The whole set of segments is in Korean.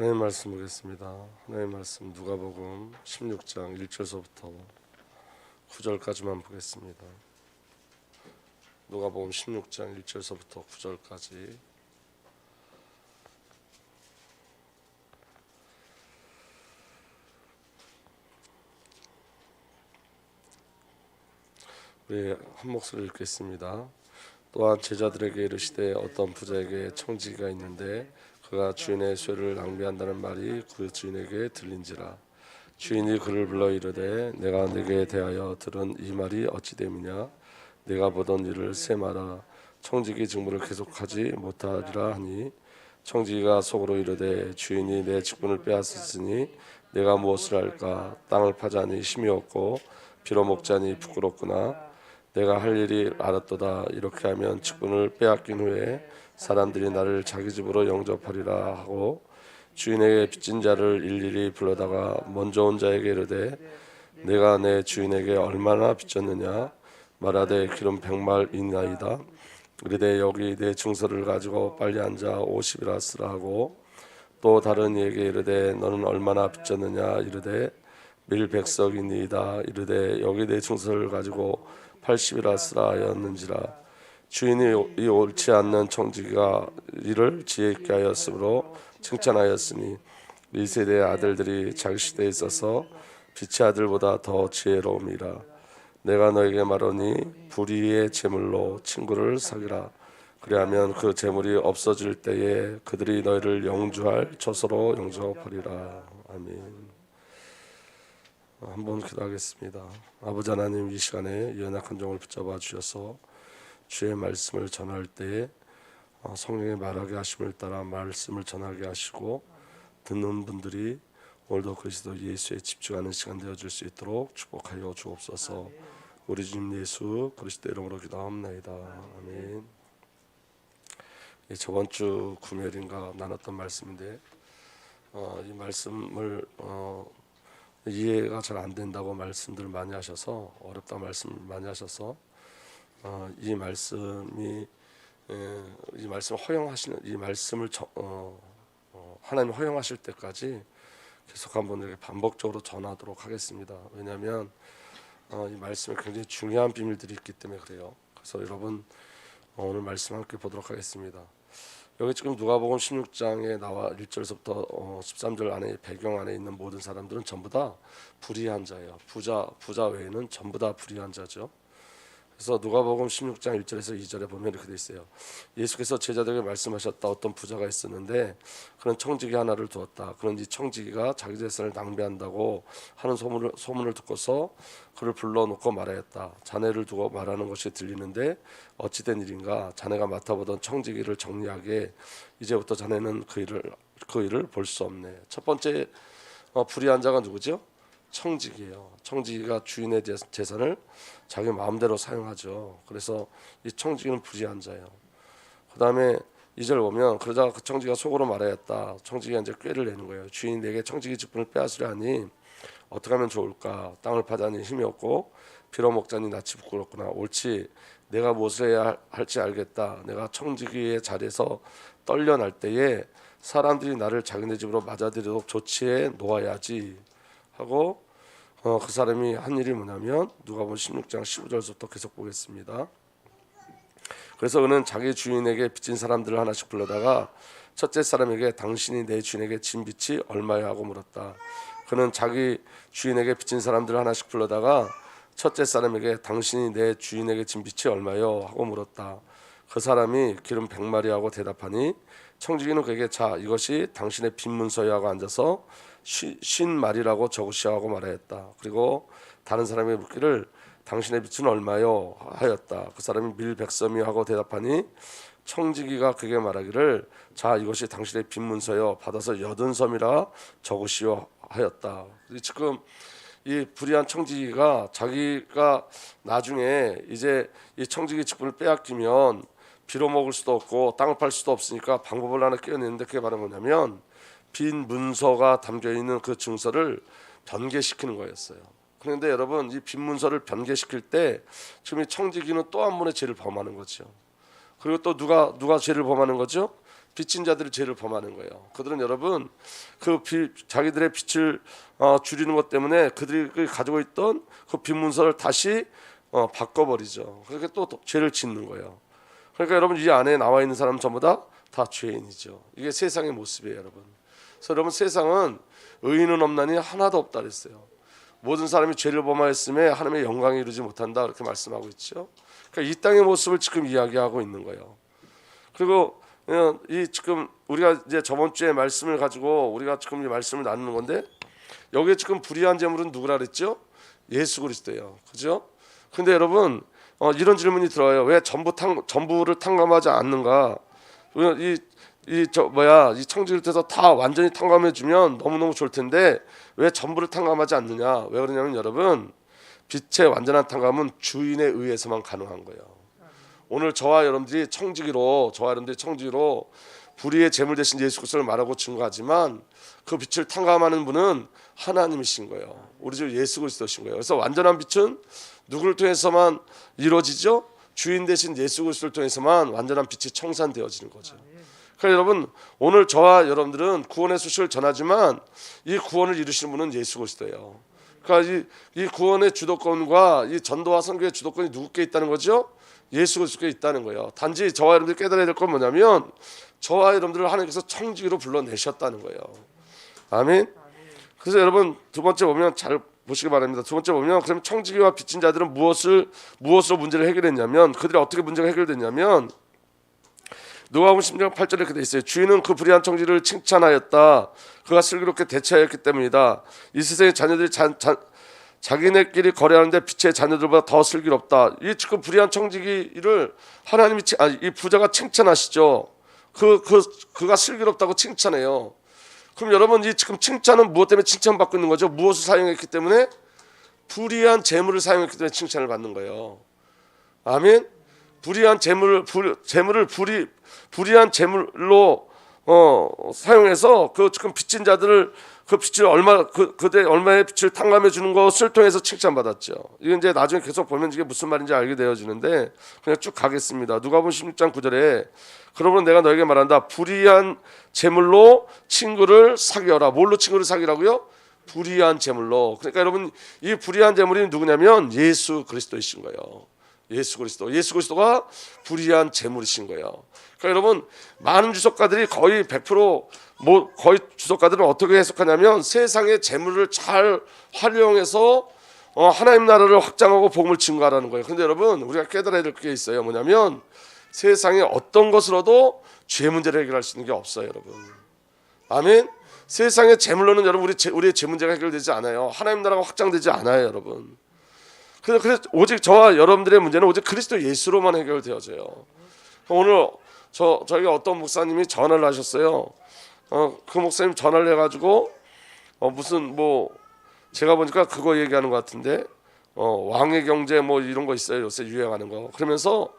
하나님 말씀 보겠습니다. 하나님 말씀 누가복음 16장 1절서부터 9절까지만 보겠습니다. 누가복음 16장 1절서부터 9절까지. 우리 한 목소리 읽겠습니다. 또한 제자들에게 이르시되 어떤 부자에게 청지기가 있는데 그가 주인의 쇠를 낭비한다는 말이 그 주인에게 들린지라. 주인이 그를 불러 이르되 내가 네게 대하여 들은 이 말이 어찌 됨이냐. 내가 보던 일을 세마라. 청지기 직무를 계속하지 못하리라 하니 청지기가 속으로 이르되 주인이 내 직분을 빼앗았으니 내가 무엇을 할까. 땅을 파자니 힘이 없고 빌어먹자니 부끄럽구나. 내가 할 일이 알았도다. 이렇게 하면 직분을 빼앗긴 후에 사람들이 나를 자기 집으로 영접하리라 하고 주인에게 빚진 자를 일일이 불러다가 먼저 온 자에게 이르되 내가 내 주인에게 얼마나 빚졌느냐. 말하되 기름 100말이나이다. 이르되 여기 내 증서를 가지고 빨리 앉아 50이라 쓰라 하고 또 다른 이에게 이르되 너는 얼마나 빚졌느냐. 이르되 밀 100석이니이다. 이르되 여기 내 증서를 가지고 80이라 쓰라 하였는지라. 주인이 이 옳지 않는 청지기가 이를 지혜 있게 하였으므로 칭찬하였으니 이 세대의 아들들이 자기 시대에 있어서 빛의 아들보다 더 지혜로움이라. 내가 너에게 말하니 불의의 재물로 친구를 사귀라. 그리하면 그 재물이 없어질 때에 그들이 너희를 영주할 처소로 영접하리라. 아멘. 한번 기도하겠습니다. 아버지 하나님, 이 시간에 연약한 종을 붙잡아 주셔서 주의 말씀을 전할 때에 성령의 말하게 하심을 따라 말씀을 전하게 하시고 듣는 분들이 오늘도 그리스도 예수에 집중하는 시간 되어줄 수 있도록 축복하여 주옵소서. 우리 주님 예수 그리스도 이름으로 기도합나이다. 아멘. 저번 주 금요일인가 나눴던 말씀인데 이 말씀을 이해가 잘 안 된다고 말씀들 많이 하셔서 어렵다 말씀 많이 하셔서 이 말씀을 허용하시는 이 말씀을 하나님 허용하실 때까지 계속 한번 이렇게 반복적으로 전하도록 하겠습니다. 왜냐하면 이 말씀에 굉장히 중요한 비밀들이 있기 때문에 그래요. 그래서 여러분 오늘 말씀 함께 보도록 하겠습니다. 여기 지금 누가복음 16장에 나와 1절에서부터 13절 안에 배경 안에 있는 모든 사람들은 전부 다 불의한 자예요. 부자 외에는 전부 다 불의한 자죠. 그래서 누가복음 16장 1절에서 2절에 보면 이렇게 돼 있어요. 예수께서 제자들에게 말씀하셨다. 어떤 부자가 있었는데 그는 청지기 하나를 두었다. 그런지 청지기가 자기 재산을 낭비한다고 하는 소문을 듣고서 그를 불러놓고 말하였다. 자네를 두고 말하는 것이 들리는데 어찌된 일인가. 자네가 맡아보던 청지기를 정리하게 이제부터 자네는 그 일을 볼 수 없네. 첫 번째 불의한 자가 누구죠? 청지기예요. 청지기가 주인의 재산을 자기 마음대로 사용하죠. 그래서 이 청지기는 불의한 자예요. 그 다음에 2절 보면 그러자 그 청지기가 속으로 말하였다. 청지기가 이제 꾀를 내는 거예요. 주인이 내게 청지기 직분을 빼앗으려 하니 어떻게 하면 좋을까. 땅을 파자니 힘이 없고 빌어먹자니 낯이 부끄럽구나. 옳지, 내가 무엇을 해야 할지 알겠다. 내가 청지기의 자리에서 떨려날 때에 사람들이 나를 자기네 집으로 맞아들이도록 조치해 놓아야지 하고 그 사람이 한 일이 뭐냐면 누가복음 16장 15절부터 계속 보겠습니다. 그래서 그는 자기 주인에게 빚진 사람들을 하나씩 불러다가 첫째 사람에게 당신이 내 주인에게 진 빚이 얼마야 하고 물었다. 그는 자기 주인에게 빚진 사람들을 하나씩 불러다가 첫째 사람에게 당신이 내 주인에게 진 빚이 얼마요 하고 물었다. 그 사람이 기름 100마리 하고 대답하니 청지기는 그에게 자, 이것이 당신의 빚 문서요 하고 앉아서 50말이라고 적으시오 하고 말하였다. 그리고 다른 사람이 묻기를 당신의 빚은 얼마요 하였다. 그 사람이 밀 100섬이요 하고 대답하니 청지기가 그에게 말하기를 자, 이것이 당신의 빚 문서요 받아서 80섬이라 적으시오 하였다. 지금 이 불의한 청지기가 자기가 나중에 이제 이 청지기 직분을 빼앗기면 빌어먹을 수도 없고 땅을 팔 수도 없으니까 방법을 하나 끼워내는데 그게 바로 뭐냐면 빈 문서가 담겨있는 그 증서를 변개시키는 거였어요. 그런데 여러분 이 빈 문서를 변개시킬 때 지금 이 청지기는 또 한 번의 죄를 범하는 거죠. 그리고 또 누가 죄를 범하는 거죠? 빚진 자들이 죄를 범하는 거예요. 그들은 여러분 자기들의 빚을 줄이는 것 때문에 그들이 가지고 있던 그 빚 문서를 다시 바꿔버리죠. 그렇게 또 죄를 짓는 거예요. 그러니까 여러분 이 안에 나와 있는 사람 전부 다 죄인이죠. 이게 세상의 모습이에요, 여러분. 그래서 여러분 세상은 의인은 없나니 하나도 없다 그랬어요. 모든 사람이 죄를 범하였음에 하나님의 영광에 이르지 못한다 그렇게 말씀하고 있죠. 그러니까 이 땅의 모습을 지금 이야기하고 있는 거예요. 그리고 이 지금 우리가 이제 저번 주에 말씀을 가지고 우리가 지금 이 말씀을 나누는 건데 여기에 지금 불의한 재물은 누구라 그랬죠? 예수 그리스도예요. 그죠? 근데 여러분 이런 질문이 들어요. 왜 전부를 탕감하지 않는가? 이 청지기를 통해서 다 완전히 탕감해 주면 너무너무 좋을 텐데 왜 전부를 탕감하지 않느냐? 왜 그러냐면 여러분 빛의 완전한 탕감은 주인에 의해서만 가능한 거예요. 오늘 저와 여러분들이 청지기로 불의의 재물 대신 예수 그리스도를 말하고 증거하지만 그 빛을 탕감하는 분은 하나님이신 거예요. 우리 주 예수 그리스도신 거예요. 그래서 완전한 빛은 누구를 통해서만 이루어지죠? 주인 대신 예수 그리스도를 통해서만 완전한 빛이 청산되어지는 거죠. 그러니까 여러분 오늘 저와 여러분들은 구원의 소식을 전하지만 이 구원을 이루시는 분은 예수 그리스도예요. 그러니까 이 구원의 주도권과 이 전도와 선교의 주도권이 누구께 있다는 거죠? 예수 그리스도께 있다는 거예요. 단지 저와 여러분들이 깨달아야 될 건 뭐냐면 저와 여러분들을 하나님께서 청지기로 불러내셨다는 거예요. 아멘. 그래서 여러분 두 번째 보면 잘 보시기 바랍니다. 두 번째 보면 그럼 청지기와 빚진 자들은 무엇으로 문제를 해결했냐면 그들이 어떻게 문제가 해결됐냐면 누가복음 10장 8절에 이렇게 돼 있어요. 주인은 그 불의한 청지기를 칭찬하였다. 그가 슬기롭게 대처하였기 때문이다. 이 세상의 자녀들이 자기네끼리 거래하는데 빛의 자녀들보다 더 슬기롭다. 이 지금 불의한 청지기를 하나님이 이 부자가 칭찬하시죠. 그가 슬기롭다고 칭찬해요. 그럼 여러분 이 지금 칭찬은 무엇 때문에 칭찬받고 있는 거죠? 무엇을 사용했기 때문에? 불의한 재물을 사용했기 때문에 칭찬을 받는 거예요. 아멘. 불의한 불의한 재물로 사용해서 그 지금 빚진 자들을 그 빚을 얼마의 빚을 탕감해 주는 것을 통해서 칭찬받았죠. 이게 이제 나중에 계속 보면 이게 무슨 말인지 알게 되어지는데 그냥 쭉 가겠습니다. 누가복음 16장 9절에 그러므로 내가 너에게 말한다. 불의한 재물로 친구를 사귀어라. 뭘로 친구를 사귀라고요? 불의한 재물로. 그러니까 여러분 이 불의한 재물이 누구냐면 예수 그리스도이신 거예요. 예수 그리스도가 불의한 재물이신 거예요. 그러니까 여러분 많은 주석가들이 거의 100% 거의 주석가들은 어떻게 해석하냐면 세상의 재물을 잘 활용해서 하나님 나라를 확장하고 복음을 증거하라는 거예요. 그런데 여러분 우리가 깨달아야 될 게 있어요. 뭐냐면 세상에 어떤 것으로도 죄 문제를 해결할 수 있는 게 없어요, 여러분. 아멘. 세상의 재물로는 여러분 우리의 죄 문제가 해결되지 않아요. 하나님 나라가 확장되지 않아요, 여러분. 그래서 오직 저와 여러분들의 문제는 오직 그리스도 예수로만 해결되어져요. 오늘 저희가 어떤 목사님이 전화를 하셨어요. 그 목사님 전화를 해가지고 무슨 제가 보니까 그거 얘기하는 것 같은데 왕의 경제 이런 거 있어요. 요새 유행하는 거. 그러면서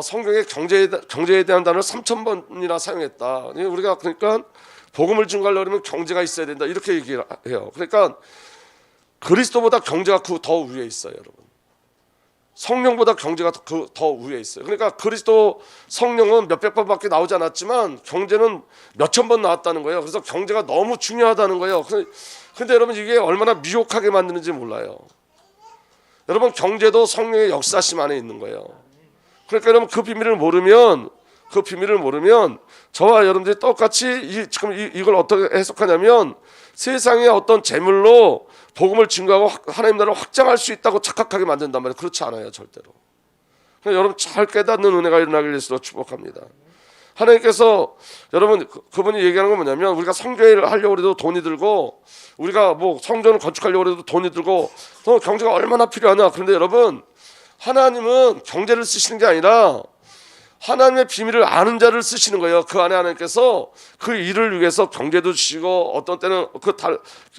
성경에 경제에 대한 단어를 3,000번이나 사용했다. 우리가 그러니까 복음을 증거하려고 하면 경제가 있어야 된다. 이렇게 얘기해요. 그러니까 그리스도보다 경제가 더 위에 있어요, 여러분. 성령보다 경제가 더 위에 있어요. 그러니까 그리스도 성령은 몇백 번밖에 나오지 않았지만 경제는 몇천 번 나왔다는 거예요. 그래서 경제가 너무 중요하다는 거예요. 근데 여러분 이게 얼마나 미혹하게 만드는지 몰라요. 여러분 경제도 성령의 역사심 안에 있는 거예요. 그러니까 여러분 그 비밀을 모르면 저와 여러분들이 똑같이 지금 이걸 어떻게 해석하냐면 세상의 어떤 재물로 복음을 증거하고 하나님 나라를 확장할 수 있다고 착각하게 만든단 말이에요. 그렇지 않아요, 절대로. 여러분 잘 깨닫는 은혜가 일어나길 위해서 축복합니다. 하나님께서 여러분 그분이 얘기하는 건 뭐냐면 우리가 성교회를 하려고 해도 돈이 들고 우리가 성전을 건축하려고 해도 돈이 들고 경제가 얼마나 필요하냐. 그런데 여러분 하나님은 경제를 쓰시는 게 아니라 하나님의 비밀을 아는 자를 쓰시는 거예요. 그 안에 하나님께서 그 일을 위해서 경제도 주시고 어떤 때는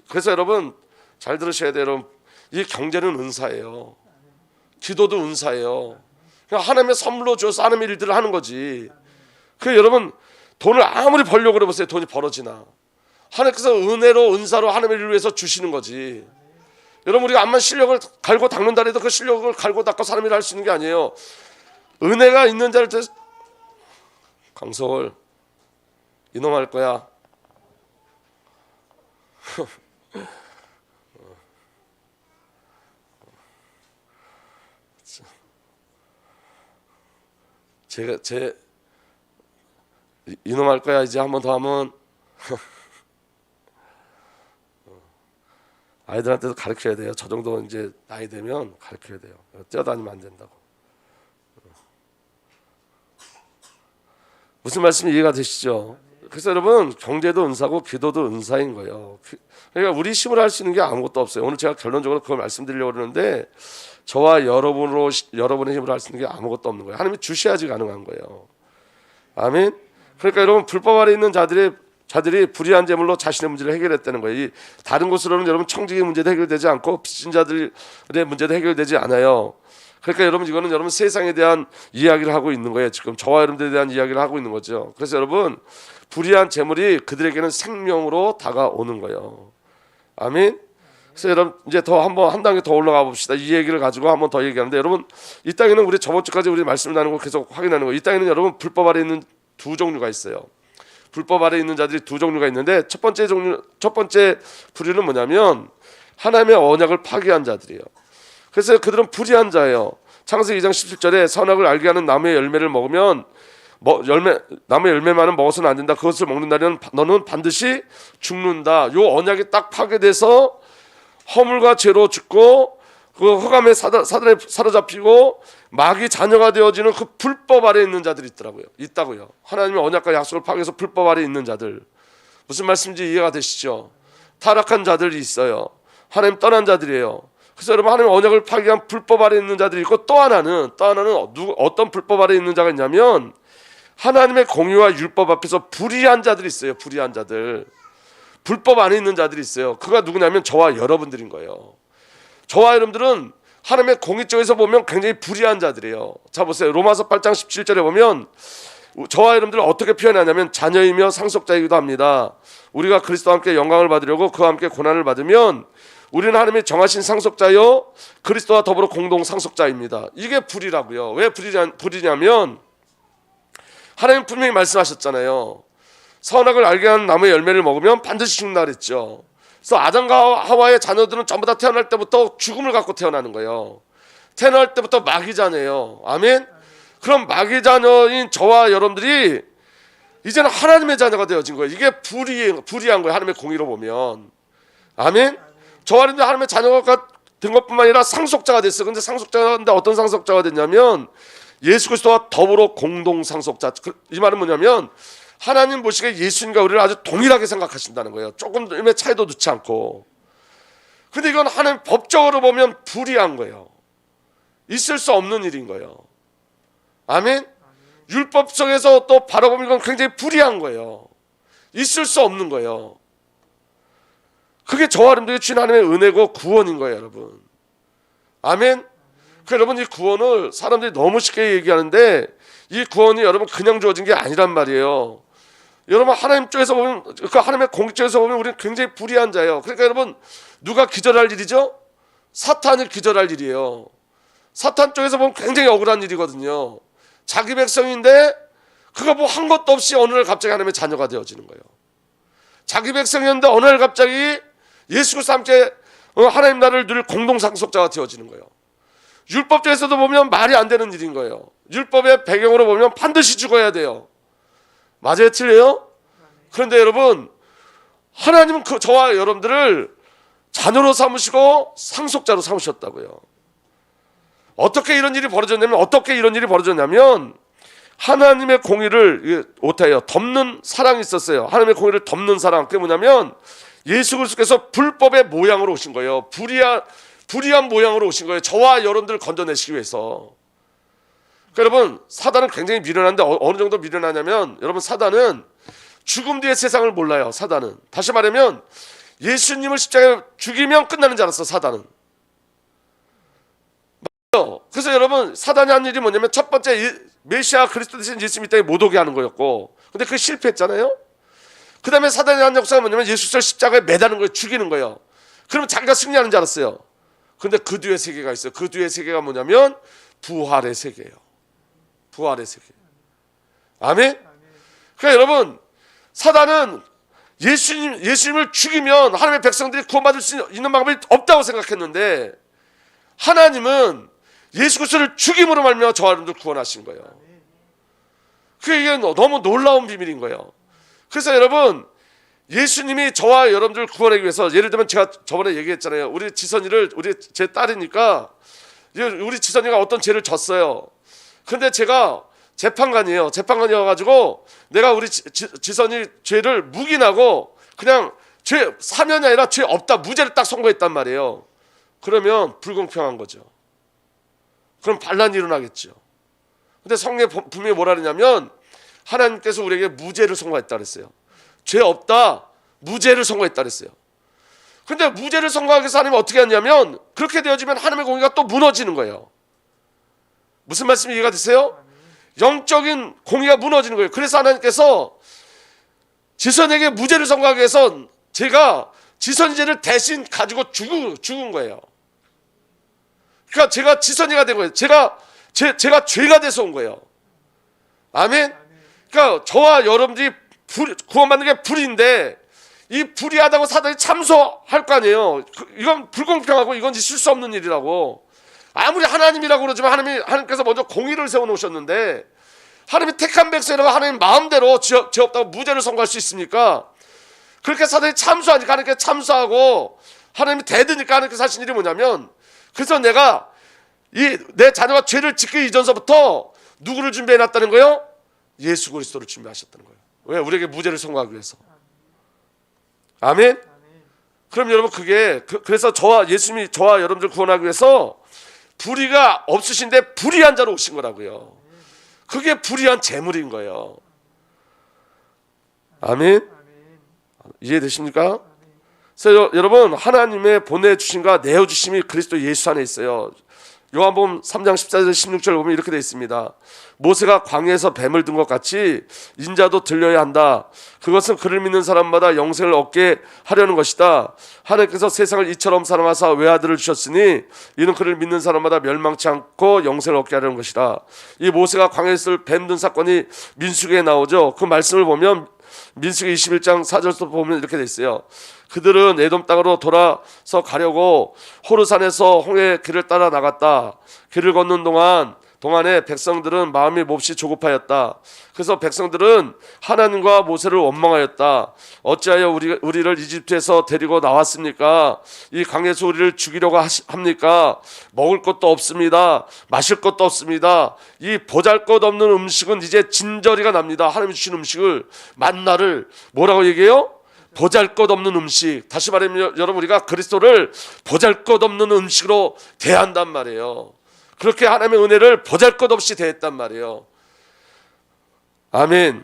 그래서 여러분 잘 들으셔야 돼요. 여러분 이 경제는 은사예요. 기도도 은사예요. 그냥 하나님의 선물로 줘서 하나님의 일들을 하는 거지. 여러분 돈을 아무리 벌려고 그래보세요. 돈이 벌어지나. 하나님께서 은혜로 은사로 하나님의 일을 위해서 주시는 거지. 여러분 우리가 암만 실력을 갈고 닦는다 해도 그 실력을 갈고 닦고 사람 일을 할 수 있는 게 아니에요. 은혜가 있는 자를 강서월 이놈 할 거야. 제 이놈 할 거야. 이제 한 번 더 하면 아이들한테도 가르쳐야 돼요. 저 정도 이제 나이 되면 가르쳐야 돼요. 뛰어다니면 안 된다고. 무슨 말씀이 이해가 되시죠? 그래서 여러분, 경제도 은사고 기도도 은사인 거예요. 그러니까 우리 힘으로 할 수 있는 게 아무것도 없어요. 오늘 제가 결론적으로 그걸 말씀드리려고 그러는데, 저와 여러분의 힘으로 할 수 있는 게 아무것도 없는 거예요. 하나님이 주셔야지 가능한 거예요. 아멘. 그러니까 여러분, 불법 아래 있는 자들이 불의한 재물로 자신의 문제를 해결했다는 거예요. 다른 곳으로는 여러분 청지기 문제도 해결되지 않고 빚진 자들의 문제도 해결되지 않아요. 그러니까 여러분, 이거는 여러분 세상에 대한 이야기를 하고 있는 거예요. 지금 저와 여러분들에 대한 이야기를 하고 있는 거죠. 그래서 여러분, 불의한 재물이 그들에게는 생명으로 다가오는 거예요. 아멘. 그래서 여러분, 이제 더 한 단계 더 올라가 봅시다. 이 얘기를 가지고 한번 더 얘기하는데, 여러분, 이 땅에는 우리 저번 주까지 우리 말씀을 나누고 계속 확인하는 거예요. 이 땅에는 여러분 불법 아래 있는 두 종류가 있어요. 불법 아래 있는 자들이 두 종류가 있는데, 첫 번째 부류는 뭐냐면 하나님의 언약을 파기한 자들이에요. 그래서 그들은 불의한 자예요. 창세기 2장 17절에 선악을 알게 하는 나무의 열매를 먹으면 나무의 열매만은 먹어서는 안 된다. 그것을 먹는 날에는 너는 반드시 죽는다. 요 언약이 딱 파괴돼서 허물과 죄로 죽고 그 흑암에 사로잡히고 마귀 자녀가 되어지는 그 불법 아래 있는 자들이 있다고요. 하나님의 언약과 약속을 파괴해서 불법 아래 있는 자들. 무슨 말씀인지 이해가 되시죠? 타락한 자들이 있어요. 하나님 떠난 자들이에요. 그래서 여러분, 하나님의 언약을 파괴한 불법 아래 있는 자들이 있고, 또 하나는 어떤 불법 아래 있는 자가 있냐면 하나님의 공의와 율법 앞에서 불의한 자들이 있어요. 불의한 자들, 불법 안에 있는 자들이 있어요. 그가 누구냐면 저와 여러분들인 거예요. 저와 여러분들은 하나님의 공의 쪽에서 보면 굉장히 불의한 자들이에요. 자 보세요. 로마서 8장 17절에 보면 저와 여러분들을 어떻게 표현하냐면 자녀이며 상속자이기도 합니다. 우리가 그리스도와 함께 영광을 받으려고 그와 함께 고난을 받으면 우리는 하나님의 정하신 상속자요 그리스도와 더불어 공동 상속자입니다. 이게 불의라고요. 왜 불의냐면 하나님 분명히 말씀하셨잖아요. 선악을 알게 하는 나무의 열매를 먹으면 반드시 죽는다 그랬죠. 그래서 아담과 하와의 자녀들은 전부 다 태어날 때부터 죽음을 갖고 태어나는 거예요. 태어날 때부터 마귀 자녀예요. 아멘. 그럼 마귀 자녀인 저와 여러분들이 이제는 하나님의 자녀가 되어진 거예요. 이게 불의한 거예요. 하나님의 공의로 보면. 아멘. 저와 여러분들 하나님의 자녀가 된 것뿐만 아니라 상속자가 됐어요. 근데 상속자인데 어떤 상속자가 됐냐면 예수 그리스도와 더불어 공동 상속자. 이 말은 뭐냐면 하나님 보시기에 예수님과 우리를 아주 동일하게 생각하신다는 거예요. 조금의 차이도 두지 않고. 근데 이건 하나님 법적으로 보면 불의한 거예요. 있을 수 없는 일인 거예요. 아멘. 율법 속에서 또 바라보면 이건 굉장히 불의한 거예요. 있을 수 없는 거예요. 그게 저와 여러분들이 주신 하나님의 은혜고 구원인 거예요, 여러분. 아멘. 여러분, 이 구원을 사람들이 너무 쉽게 얘기하는데 이 구원이 여러분 그냥 주어진 게 아니란 말이에요. 여러분, 하나님 쪽에서 보면, 그 하나님의 공의 쪽에서 보면 우리는 굉장히 불의한 자예요. 그러니까 여러분, 누가 기절할 일이죠? 사탄이 기절할 일이에요. 사탄 쪽에서 보면 굉장히 억울한 일이거든요. 자기 백성인데 그가 뭐 한 것도 없이 어느 날 갑자기 하나님의 자녀가 되어지는 거예요. 자기 백성이었는데 어느 날 갑자기 예수 그리스도와 함께 하나님 나라를 누릴 공동 상속자가 되어지는 거예요. 율법적에서도 보면 말이 안 되는 일인 거예요. 율법의 배경으로 보면 반드시 죽어야 돼요. 맞아요? 틀려요? 그런데 여러분, 하나님은 저와 여러분들을 자녀로 삼으시고 상속자로 삼으셨다고요. 어떻게 이런 일이 벌어졌냐면 하나님의 공의를 오타예요. 덮는 사랑이 있었어요. 하나님의 공의를 덮는 사랑. 그게 뭐냐면 예수 그리스도께서 불법의 모양으로 오신 거예요. 불의한 모양으로 오신 거예요. 저와 여러분들을 건져내시기 위해서. 그러니까 여러분, 사단은 굉장히 미련한데 어느 정도 미련하냐면, 여러분, 사단은 죽음 뒤의 세상을 몰라요. 사단은. 다시 말하면 예수님을 십자가에 죽이면 끝나는 줄 알았어. 사단은. 그래서 여러분, 사단이 한 일이 뭐냐면 첫 번째 메시아 그리스도 되신 예수님 이 땅에 못 오게 하는 거였고, 근데 그게 실패했잖아요. 그 다음에 사단이 한 역사가 뭐냐면 예수를 십자가에 매다는 거예요. 죽이는 거예요. 그러면 자기가 승리하는 줄 알았어요. 근데 그 뒤에 세계가 있어요. 그 뒤에 세계가 뭐냐면 부활의 세계예요. 부활의 세계. 아멘. 그러니까 여러분, 사단은 예수님을 죽이면 하나님의 백성들이 구원받을 수 있는 방법이 없다고 생각했는데, 하나님은 예수 그리스도를 죽임으로 말미암아 저와 여러분들 구원하신 거예요. 그게 너무 놀라운 비밀인 거예요. 그래서 여러분, 예수님이 저와 여러분들 구원하기 위해서, 예를 들면 제가 저번에 얘기했잖아요. 우리 지선이를, 제 딸이니까 우리 지선이가 어떤 죄를 졌어요. 근데 제가 재판관이에요. 재판관이어가지고 내가 우리 지선이 죄를 묵인하고 그냥 죄 사면이 아니라 죄 없다, 무죄를 딱 선고했단 말이에요. 그러면 불공평한 거죠. 그럼 반란이 일어나겠죠. 근데 성경에 분명히 뭐라 그러냐면, 하나님께서 우리에게 무죄를 선고했다 그랬어요. 죄 없다, 무죄를 선고했다 그랬어요. 근데 무죄를 선고하기 위해서 하나님은 어떻게 하냐면, 그렇게 되어지면 하나님의 공의가 또 무너지는 거예요. 무슨 말씀이 이해가 되세요? 영적인 공의가 무너지는 거예요. 그래서 하나님께서 지선에게 무죄를 선고하기 위해서 제가 지선이 죄를 대신 가지고 죽은 거예요. 그러니까 제가 지선이가 된 거예요. 제가 죄가 돼서 온 거예요. 아멘. 그러니까 저와 여러분들이 구원받는 게 불인데, 이 불의하다고 사단이 참소할 거 아니에요. 이건 불공평하고 이건 있을 수 없는 일이라고. 아무리 하나님이라고 그러지만 하나님께서 먼저 공의를 세워놓으셨는데, 하나님이 택한 백성이라고 하나님 마음대로 죄 없다고 무죄를 선고할 수 있습니까? 그렇게 사단이 참소하니까 하나님께 참소하고, 하나님이 대드니까 하나님께서 하신 일이 뭐냐면, 그래서 내가 내 자녀가 죄를 짓기 이전서부터 누구를 준비해놨다는 거예요? 예수 그리스도를 준비하셨다는 거예요. 왜? 우리에게 무죄를 선고하기 위해서. 아멘. 그럼 여러분, 그래서 예수님이 저와 여러분들 구원하기 위해서 불의가 없으신데 불의한 자로 오신 거라고요. 그게 불의한 재물인 거예요. 아멘. 이해되십니까? 그래서 여러분, 하나님의 보내주심과 내어주심이 그리스도 예수 안에 있어요. 요한복음 3장 14절 16절 보면 이렇게 되어 있습니다. 모세가 광야에서 뱀을 든 것 같이 인자도 들려야 한다. 그것은 그를 믿는 사람마다 영생을 얻게 하려는 것이다. 하나님께서 세상을 이처럼 사랑하사 외아들을 주셨으니 이는 그를 믿는 사람마다 멸망치 않고 영생을 얻게 하려는 것이다. 이 모세가 광야에서 뱀 든 사건이 민수기에 나오죠. 그 말씀을 보면 민수기 21장 4절부터 보면 이렇게 되어 있어요. 그들은 에돔 땅으로 돌아서 가려고 호르산에서 홍해 길을 따라 나갔다. 길을 걷는 동안에 백성들은 마음이 몹시 조급하였다. 그래서 백성들은 하나님과 모세를 원망하였다. 어찌하여 우리를 이집트에서 데리고 나왔습니까? 이 강에서 우리를 죽이려고 합니까? 먹을 것도 없습니다. 마실 것도 없습니다. 이 보잘것없는 음식은 이제 진저리가 납니다. 하나님이 주신 음식을, 만나를 뭐라고 얘기해요? 보잘것없는 음식. 다시 말하면 여러분, 우리가 그리스도를 보잘것없는 음식으로 대한단 말이에요. 그렇게 하나님의 은혜를 보잘것없이 대했단 말이에요. 아멘.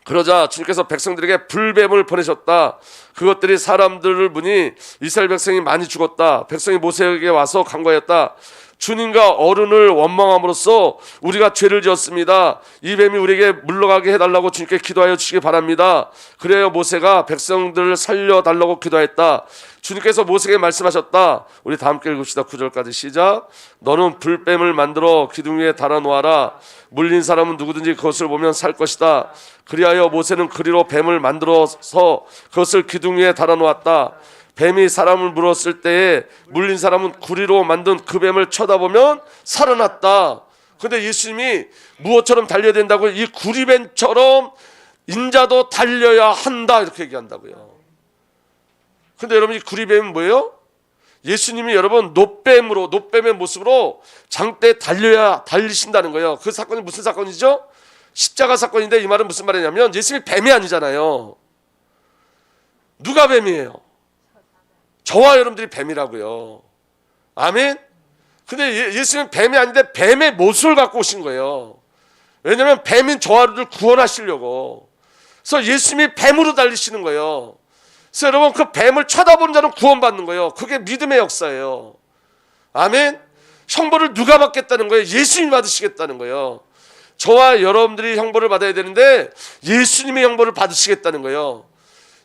그러자 주님께서 백성들에게 불뱀을 보내셨다. 그것들이 사람들을 보니 이스라엘 백성이 많이 죽었다. 백성이 모세에게 와서 간구하였다. 주님과 어른을 원망함으로써 우리가 죄를 지었습니다. 이 뱀이 우리에게 물러가게 해달라고 주님께 기도하여 주시기 바랍니다. 그래야 모세가 백성들을 살려달라고 기도했다. 주님께서 모세에게 말씀하셨다. 우리 다 함께 읽읍시다. 9절까지 시작. 너는 불뱀을 만들어 기둥 위에 달아놓아라. 물린 사람은 누구든지 그것을 보면 살 것이다. 그리하여 모세는 그리로 뱀을 만들어서 그것을 기둥 위에 달아놓았다. 뱀이 사람을 물었을 때에 물린 사람은 구리로 만든 그 뱀을 쳐다보면 살아났다. 그런데 예수님이 무엇처럼 달려야 된다고요? 이 구리뱀처럼 인자도 달려야 한다, 이렇게 얘기한다고요. 근데 여러분, 이 구리뱀은 뭐예요? 예수님이 여러분 노뱀의 모습으로 장대에 달리신다는 거예요. 그 사건이 무슨 사건이죠? 십자가 사건인데, 이 말은 무슨 말이냐면 예수님이 뱀이 아니잖아요. 누가 뱀이에요? 저와 여러분들이 뱀이라고요. 아멘. 근데 예수님은 뱀이 아닌데 뱀의 모습을 갖고 오신 거예요. 왜냐하면 뱀인 저와 여러분들 구원하시려고. 그래서 예수님이 뱀으로 달리시는 거예요. 그래서 여러분, 그 뱀을 쳐다보는 자는 구원받는 거예요. 그게 믿음의 역사예요. 아멘. 형벌을 누가 받겠다는 거예요? 예수님이 받으시겠다는 거예요. 저와 여러분들이 형벌을 받아야 되는데 예수님이 형벌을 받으시겠다는 거예요.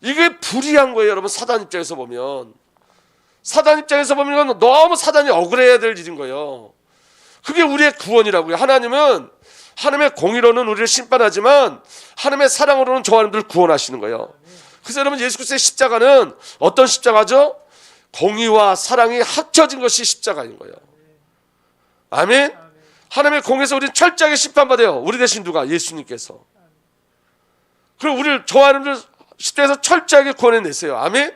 이게 불의한 거예요. 여러분, 사단 입장에서 보면 너무 사단이 억울해야 될 일인 거예요. 그게 우리의 구원이라고요. 하나님은 하나님의 공의로는 우리를 심판하지만 하나님의 사랑으로는 저 사람들을 구원하시는 거예요. 그래서 여러분, 예수 그리스도의 십자가는 어떤 십자가죠? 공의와 사랑이 합쳐진 것이 십자가인 거예요. 아멘. 하나님의 공의에서 우리는 철저하게 심판받아요. 우리 대신 누가? 예수님께서. 그리고 우리를 저 사람들 십자가에서 철저하게 구원해냈어요. 아멘.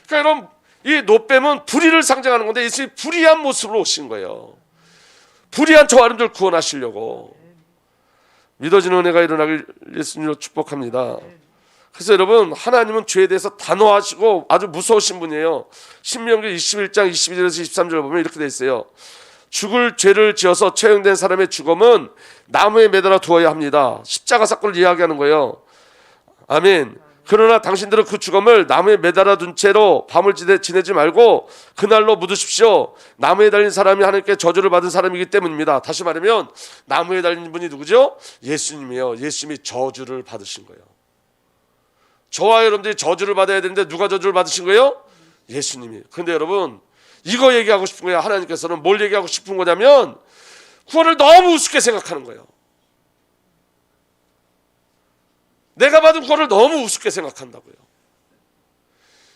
그러니까 여러분, 이 노뱀은 불의를 상징하는 건데 예수님이 불의한 모습으로 오신 거예요. 불의한 저 사람들 구원하시려고. 믿어지는 은혜가 일어나길 예수님으로 축복합니다. 그래서 여러분, 하나님은 죄에 대해서 단호하시고 아주 무서우신 분이에요. 신명기 21장 22절에서 23절 보면 이렇게 돼 있어요. 죽을 죄를 지어서 처형된 사람의 죽음은 나무에 매달아 두어야 합니다. 십자가 사건을 이야기하는 거예요. 아멘. 그러나 당신들은 그 죽음을 나무에 매달아 둔 채로 밤을 지내지 말고 그날로 묻으십시오. 나무에 달린 사람이 하나님께 저주를 받은 사람이기 때문입니다. 다시 말하면 나무에 달린 분이 누구죠? 예수님이에요. 예수님이 저주를 받으신 거예요. 저와 여러분들이 저주를 받아야 되는데 누가 저주를 받으신 거예요? 예수님이. 근데 여러분, 이거 얘기하고 싶은 거예요. 하나님께서는 뭘 얘기하고 싶은 거냐면 구원을 너무 우습게 생각하는 거예요. 내가 받은 구원을 너무 우습게 생각한다고요.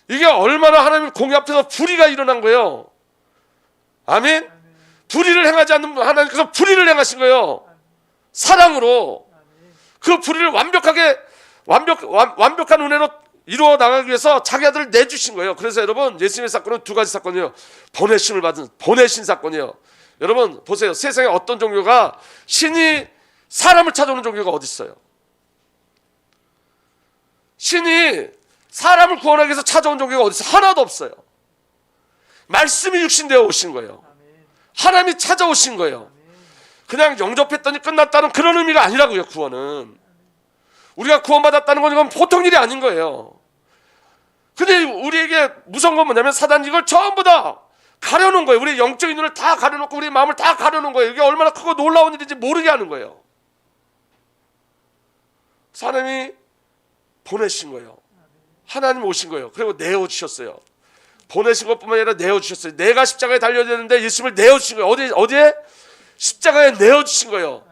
이게 얼마나 하나님 공의 앞에서 불의가 일어난 거예요. 아멘. 불의를 행하지 않는 하나님께서 불의를 행하신 거예요. 사랑으로. 그 불의를 완벽한 은혜로 이루어 나가기 위해서 자기 아들을 내주신 거예요. 그래서 여러분, 예수님의 사건은 두 가지 사건이에요. 보내신 사건이에요. 여러분 보세요. 세상에 어떤 종교가 신이 사람을 찾아오는 종교가 어디 있어요? 신이 사람을 구원하기 위해서 찾아온 종교가 어디 있어요? 하나도 없어요. 말씀이 육신되어 오신 거예요. 하나님이 찾아오신 거예요. 그냥 영접했더니 끝났다는 그런 의미가 아니라고요. 구원은 우리가 구원받았다는 건 이건 보통 일이 아닌 거예요. 근데 우리에게 무서운 건 뭐냐면 사단이 이걸 전부 다 가려놓은 거예요. 우리 영적인 눈을 다 가려놓고 우리 마음을 다 가려놓은 거예요. 이게 얼마나 크고 놀라운 일인지 모르게 하는 거예요. 하나님이 보내신 거예요. 하나님 오신 거예요. 그리고 내어주셨어요. 보내신 것뿐만 아니라 내어주셨어요. 내가 십자가에 달려야 되는데 예수님을 내어주신 거예요. 어디에? 십자가에 내어주신 거예요.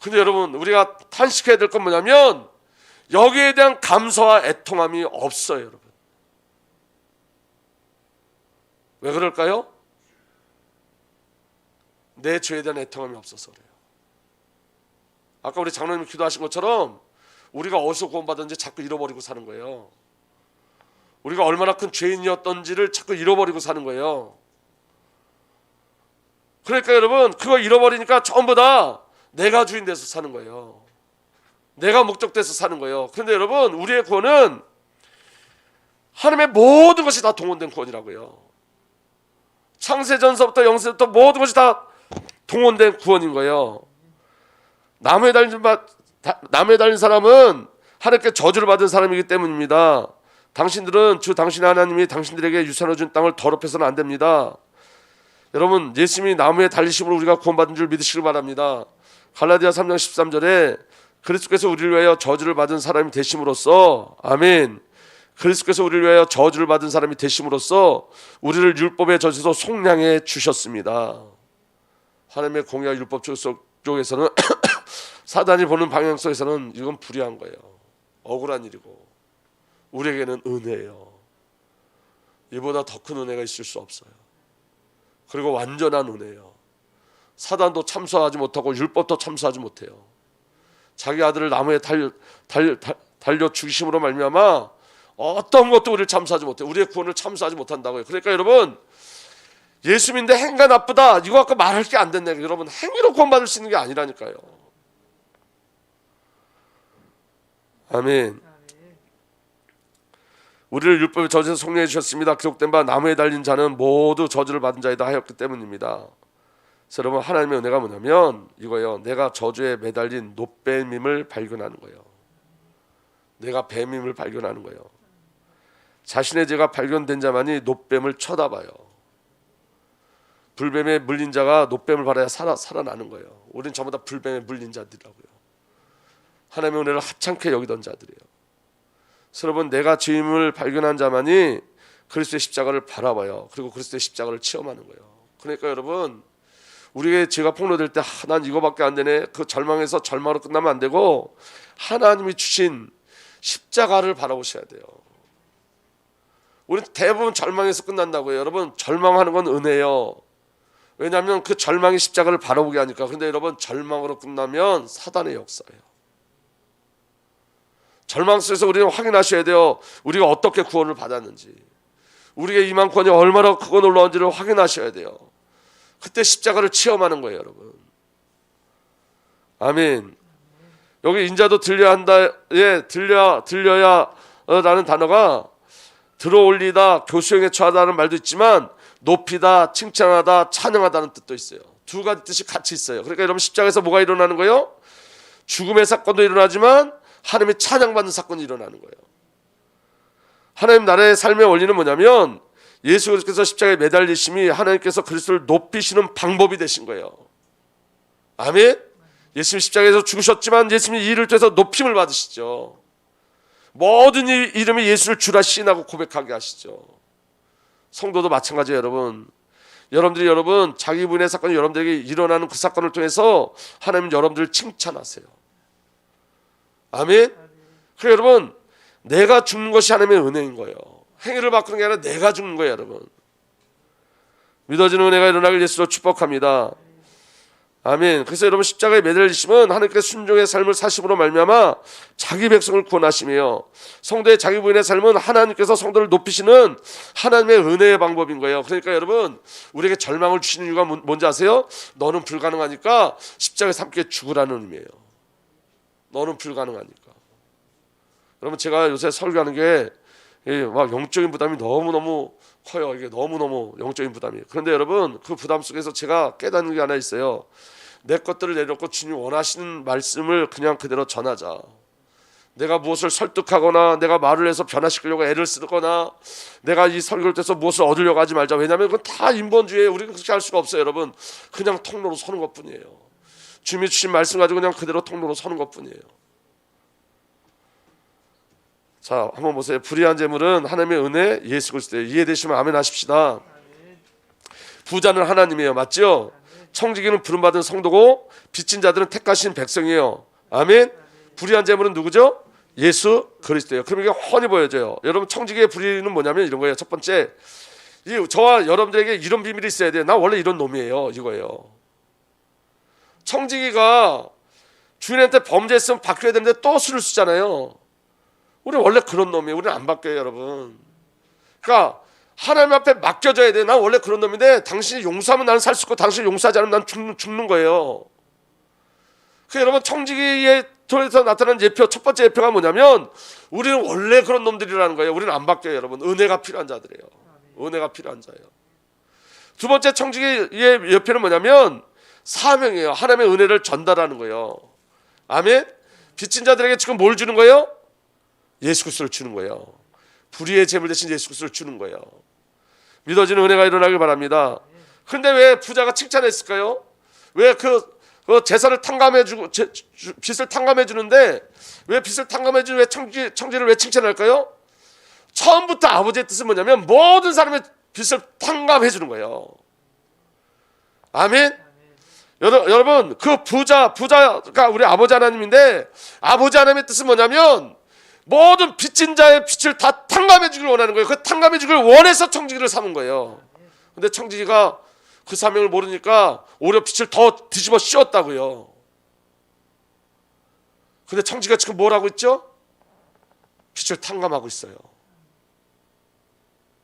근데 여러분, 우리가 탄식해야 될 건 뭐냐면 여기에 대한 감사와 애통함이 없어요. 여러분, 왜 그럴까요? 내 죄에 대한 애통함이 없어서 그래요. 아까 우리 장로님이 기도하신 것처럼 우리가 어디서 구원받았는지 자꾸 잃어버리고 사는 거예요. 우리가 얼마나 큰 죄인이었던지를 자꾸 잃어버리고 사는 거예요. 그러니까 여러분, 그거 잃어버리니까 전부 다 내가 주인 돼서 사는 거예요. 내가 목적돼서 사는 거예요. 그런데 여러분, 우리의 구원은 하나님의 모든 것이 다 동원된 구원이라고요. 창세전서부터 영세부터 모든 것이 다 동원된 구원인 거예요. 나무에 달린 사람은 하나님께 저주를 받은 사람이기 때문입니다. 당신들은 당신의 하나님이 당신들에게 유산을 준 땅을 더럽혀서는 안 됩니다. 여러분, 예수님이 나무에 달리심으로 우리가 구원받은 줄 믿으시길 바랍니다. 갈라디아 3장 13절에 그리스도께서 우리를 위하여 저주를 받은 사람이 되심으로써, 아멘, 그리스도께서 우리를 위하여 저주를 받은 사람이 되심으로써 우리를 율법의 저주에서 속량해 주셨습니다. 하나님의 공의와 율법 쪽에서는 사단이 보는 방향 속에서는 이건 불의한 거예요. 억울한 일이고 우리에게는 은혜예요. 이보다 더 큰 은혜가 있을 수 없어요. 그리고 완전한 은혜예요. 사단도 참수하지 못하고 율법도 참수하지 못해요. 자기 아들을 나무에 달려 죽이심으로 말미암아 어떤 것도 우리를 참수하지 못해요. 우리의 구원을 참수하지 못한다고요. 그러니까 여러분, 예수님인데 행가 나쁘다 이거 갖고 말할 게 안 된다. 여러분, 행위로 구원받을 수 있는 게 아니라니까요. 아멘. 우리를 율법의 저주에서 속량해 주셨습니다. 기록된 바 나무에 달린 자는 모두 저주를 받은 자이다 하였기 때문입니다. 그래서 여러분, 하나님의 은혜가 뭐냐면 이거예요. 내가 저주에 매달린 노뱀임을 발견하는 거예요. 내가 뱀임을 발견하는 거예요. 자신의 죄가 발견된 자만이 노뱀을 쳐다봐요. 불뱀에 물린 자가 노뱀을 바라야 살아나는 거예요. 우리는 전부 다 불뱀에 물린 자들이라고요. 하나님의 은혜를 합창케 여기던 자들이에요. 그래서 여러분, 내가 죄임을 발견한 자만이 그리스도의 십자가를 바라봐요. 그리고 그리스도의 십자가를 체험하는 거예요. 그러니까 여러분, 우리의 죄가 폭로될 때 난 이거밖에 안 되네, 그 절망에서 절망으로 끝나면 안 되고 하나님이 주신 십자가를 바라보셔야 돼요. 우리는 대부분 절망에서 끝난다고요. 여러분, 절망하는 건 은혜예요. 왜냐하면 그 절망의 십자가를 바라보게 하니까. 그런데 여러분, 절망으로 끝나면 사단의 역사예요. 절망 속에서 우리는 확인하셔야 돼요. 우리가 어떻게 구원을 받았는지, 우리의 이만권이 얼마나 크고 놀라운지를 확인하셔야 돼요. 그때 십자가를 체험하는 거예요, 여러분. 아멘. 여기 인자도 들려야 한다. 예, 들려야 라는 단어가 들어올리다, 교수형에 처하다는 말도 있지만 높이다, 칭찬하다, 찬양하다는 뜻도 있어요. 두 가지 뜻이 같이 있어요. 그러니까 여러분, 십자가에서 뭐가 일어나는 거예요? 죽음의 사건도 일어나지만 하나님의 찬양받는 사건이 일어나는 거예요. 하나님 나라의 삶의 원리는 뭐냐면 예수 그리스도께서 십자가에 매달리심이 하나님께서 그리스도를 높이시는 방법이 되신 거예요. 아멘. 예수님 십자가에서 죽으셨지만 예수님이 이 일을 통해서 높임을 받으시죠. 모든 이름이 예수를 주라 시인하고 고백하게 하시죠. 성도도 마찬가지예요, 여러분. 여러분 자기 부인의 사건이 여러분들에게 일어나는 그 사건을 통해서 하나님은 여러분들을 칭찬하세요. 아멘. 그래서 여러분, 내가 죽는 것이 하나님의 은혜인 거예요. 행위를 바꾸는 게 아니라 내가 죽는 거예요, 여러분. 믿어지는 은혜가 일어나길 예수로 축복합니다. 아멘. 그래서 여러분, 십자가에 매달리심은 하나님께 순종의 삶을 사심으로 말미암아 자기 백성을 구원하시며, 성도의 자기 부인의 삶은 하나님께서 성도를 높이시는 하나님의 은혜의 방법인 거예요. 그러니까 여러분, 우리에게 절망을 주시는 이유가 뭔지 아세요? 너는 불가능하니까 십자가에서 함께 죽으라는 의미예요. 너는 불가능하니까. 여러분, 제가 요새 설교하는 게 막 영적인 부담이 너무너무 커요. 이게 너무너무 영적인 부담이. 그런데 여러분, 그 부담 속에서 제가 깨닫는 게 하나 있어요. 내 것들을 내려놓고 주님 원하시는 말씀을 그냥 그대로 전하자. 내가 무엇을 설득하거나 내가 말을 해서 변화시키려고 애를 쓰거나 내가 이 설교를 통해서 무엇을 얻으려고 하지 말자. 왜냐하면 그건 다 인본주의예요. 우리는 그렇게 할 수가 없어요, 여러분. 그냥 통로로 서는 것뿐이에요. 주님이 주신 말씀 가지고 그냥 그대로 통로로 서는 것뿐이에요. 자, 한번 보세요. 불의한 재물은 하나님의 은혜, 예수 그리스도예요. 이해되시면 아멘 하십시다. 부자는 하나님이에요. 맞죠? 청지기는 부름받은 성도고 빚진 자들은 택하신 백성이에요. 아멘. 불의한 재물은 누구죠? 예수 그리스도예요. 그럼 이게 훤히 보여져요. 여러분, 청지기의 불의는 뭐냐면 이런 거예요. 첫 번째, 저와 여러분들에게 이런 비밀이 있어야 돼요. 나 원래 이런 놈이에요. 이거예요. 청지기가 주인한테 범죄했으면 바뀌어야 되는데 또 술을 쓰잖아요. 우리 원래 그런 놈이에요. 우리는 안 바뀌어요, 여러분. 그러니까 하나님 앞에 맡겨져야 돼요. 난 원래 그런 놈인데 당신이 용서하면 나는 살 수 있고 당신이 용서하지 않으면 난 죽는 거예요. 그 여러분, 청지기의 통해서 나타난 예표, 첫 번째 예표가 뭐냐면 우리는 원래 그런 놈들이라는 거예요. 우리는 안 바뀌어요, 여러분. 은혜가 필요한 자들이에요. 은혜가 필요한 자예요. 두 번째 청지기의 예표는 뭐냐면 사명이에요. 하나님의 은혜를 전달하는 거예요. 아멘. 빚진 자들에게 지금 뭘 주는 거예요? 예수 그리스도를 주는 거예요. 불의의 재물 대신 예수 그리스도를 주는 거예요. 믿어지는 은혜가 일어나길 바랍니다. 그런데 왜 부자가 칭찬했을까요? 왜 그 재산을 탕감해주고 빚을 탕감해주는데 왜 빚을 탕감해주는 왜 청지를 왜 칭찬할까요? 처음부터 아버지의 뜻은 뭐냐면 모든 사람의 빚을 탕감해주는 거예요. 아멘. 여러분, 그 부자가 우리 아버지 하나님인데 아버지 하나님의 뜻은 뭐냐면 모든 빚진 자의 빚을 다 탕감해 주기를 원하는 거예요. 그 탕감해 주기를 원해서 청지기를 삼은 거예요. 근데 청지기가 그 사명을 모르니까 오히려 빚을 더 뒤집어 씌웠다고요. 근데 청지기가 지금 뭘 하고 있죠? 빚을 탕감하고 있어요.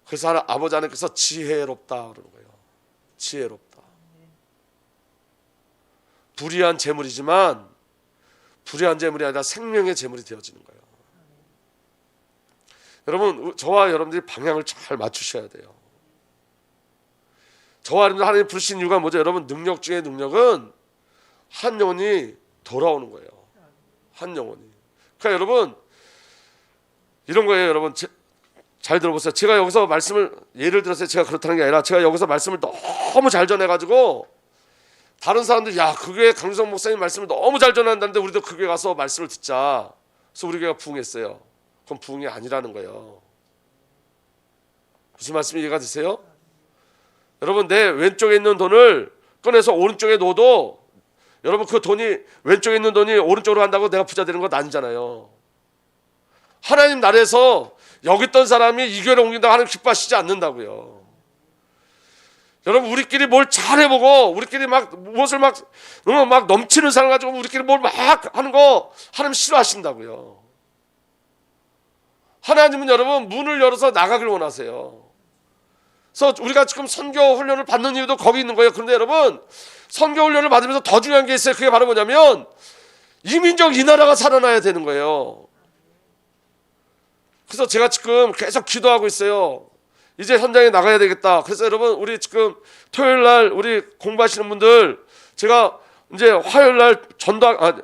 그래서 아버지 하나님께서 지혜롭다 그러는 거예요. 지혜롭다. 불의한 재물이지만 불의한 재물이 아니라 생명의 재물이 되어지는 거예요. 여러분, 저와 여러분들이 방향을 잘 맞추셔야 돼요. 저와 여러분들 하나님 부르신 이유가 뭐죠? 여러분, 능력 중에 능력은 한 영혼이 돌아오는 거예요. 한 영혼이. 그러니까 여러분, 이런 거예요. 여러분, 잘 들어보세요. 제가 여기서 말씀을 예를 들어서 제가 그렇다는 게 아니라 제가 여기서 말씀을 너무 잘 전해가지고 다른 사람들, 야, 그 교회 강주성 목사님 말씀을 너무 잘 전한다는데 우리도 그 교회 가서 말씀을 듣자. 그래서 우리 교회가 부흥했어요. 그건 부흥이 아니라는 거예요. 무슨 말씀이 이해가 되세요? 여러분, 내 왼쪽에 있는 돈을 꺼내서 오른쪽에 놓어도 여러분 그 돈이 왼쪽에 있는 돈이 오른쪽으로 간다고 내가 부자 되는 건 아니잖아요. 하나님 나라에서 여기 있던 사람이 이 교회로 옮긴다고 하나님 기뻐하시지 않는다고요. 여러분 우리끼리 뭘 잘해보고 우리끼리 막 무엇을 막 넘치는 사람 가지고 우리끼리 뭘 막 하는 거 하나님 싫어하신다고요. 하나님은 여러분 문을 열어서 나가길 원하세요. 그래서 우리가 지금 선교 훈련을 받는 이유도 거기 있는 거예요. 그런데 여러분 선교 훈련을 받으면서 더 중요한 게 있어요. 그게 바로 뭐냐면 이 민족 이 나라가 살아나야 되는 거예요. 그래서 제가 지금 계속 기도하고 있어요. 이제 현장에 나가야 되겠다. 그래서 여러분 우리 지금 토요일 날 우리 공부하시는 분들 제가 이제 화요일 날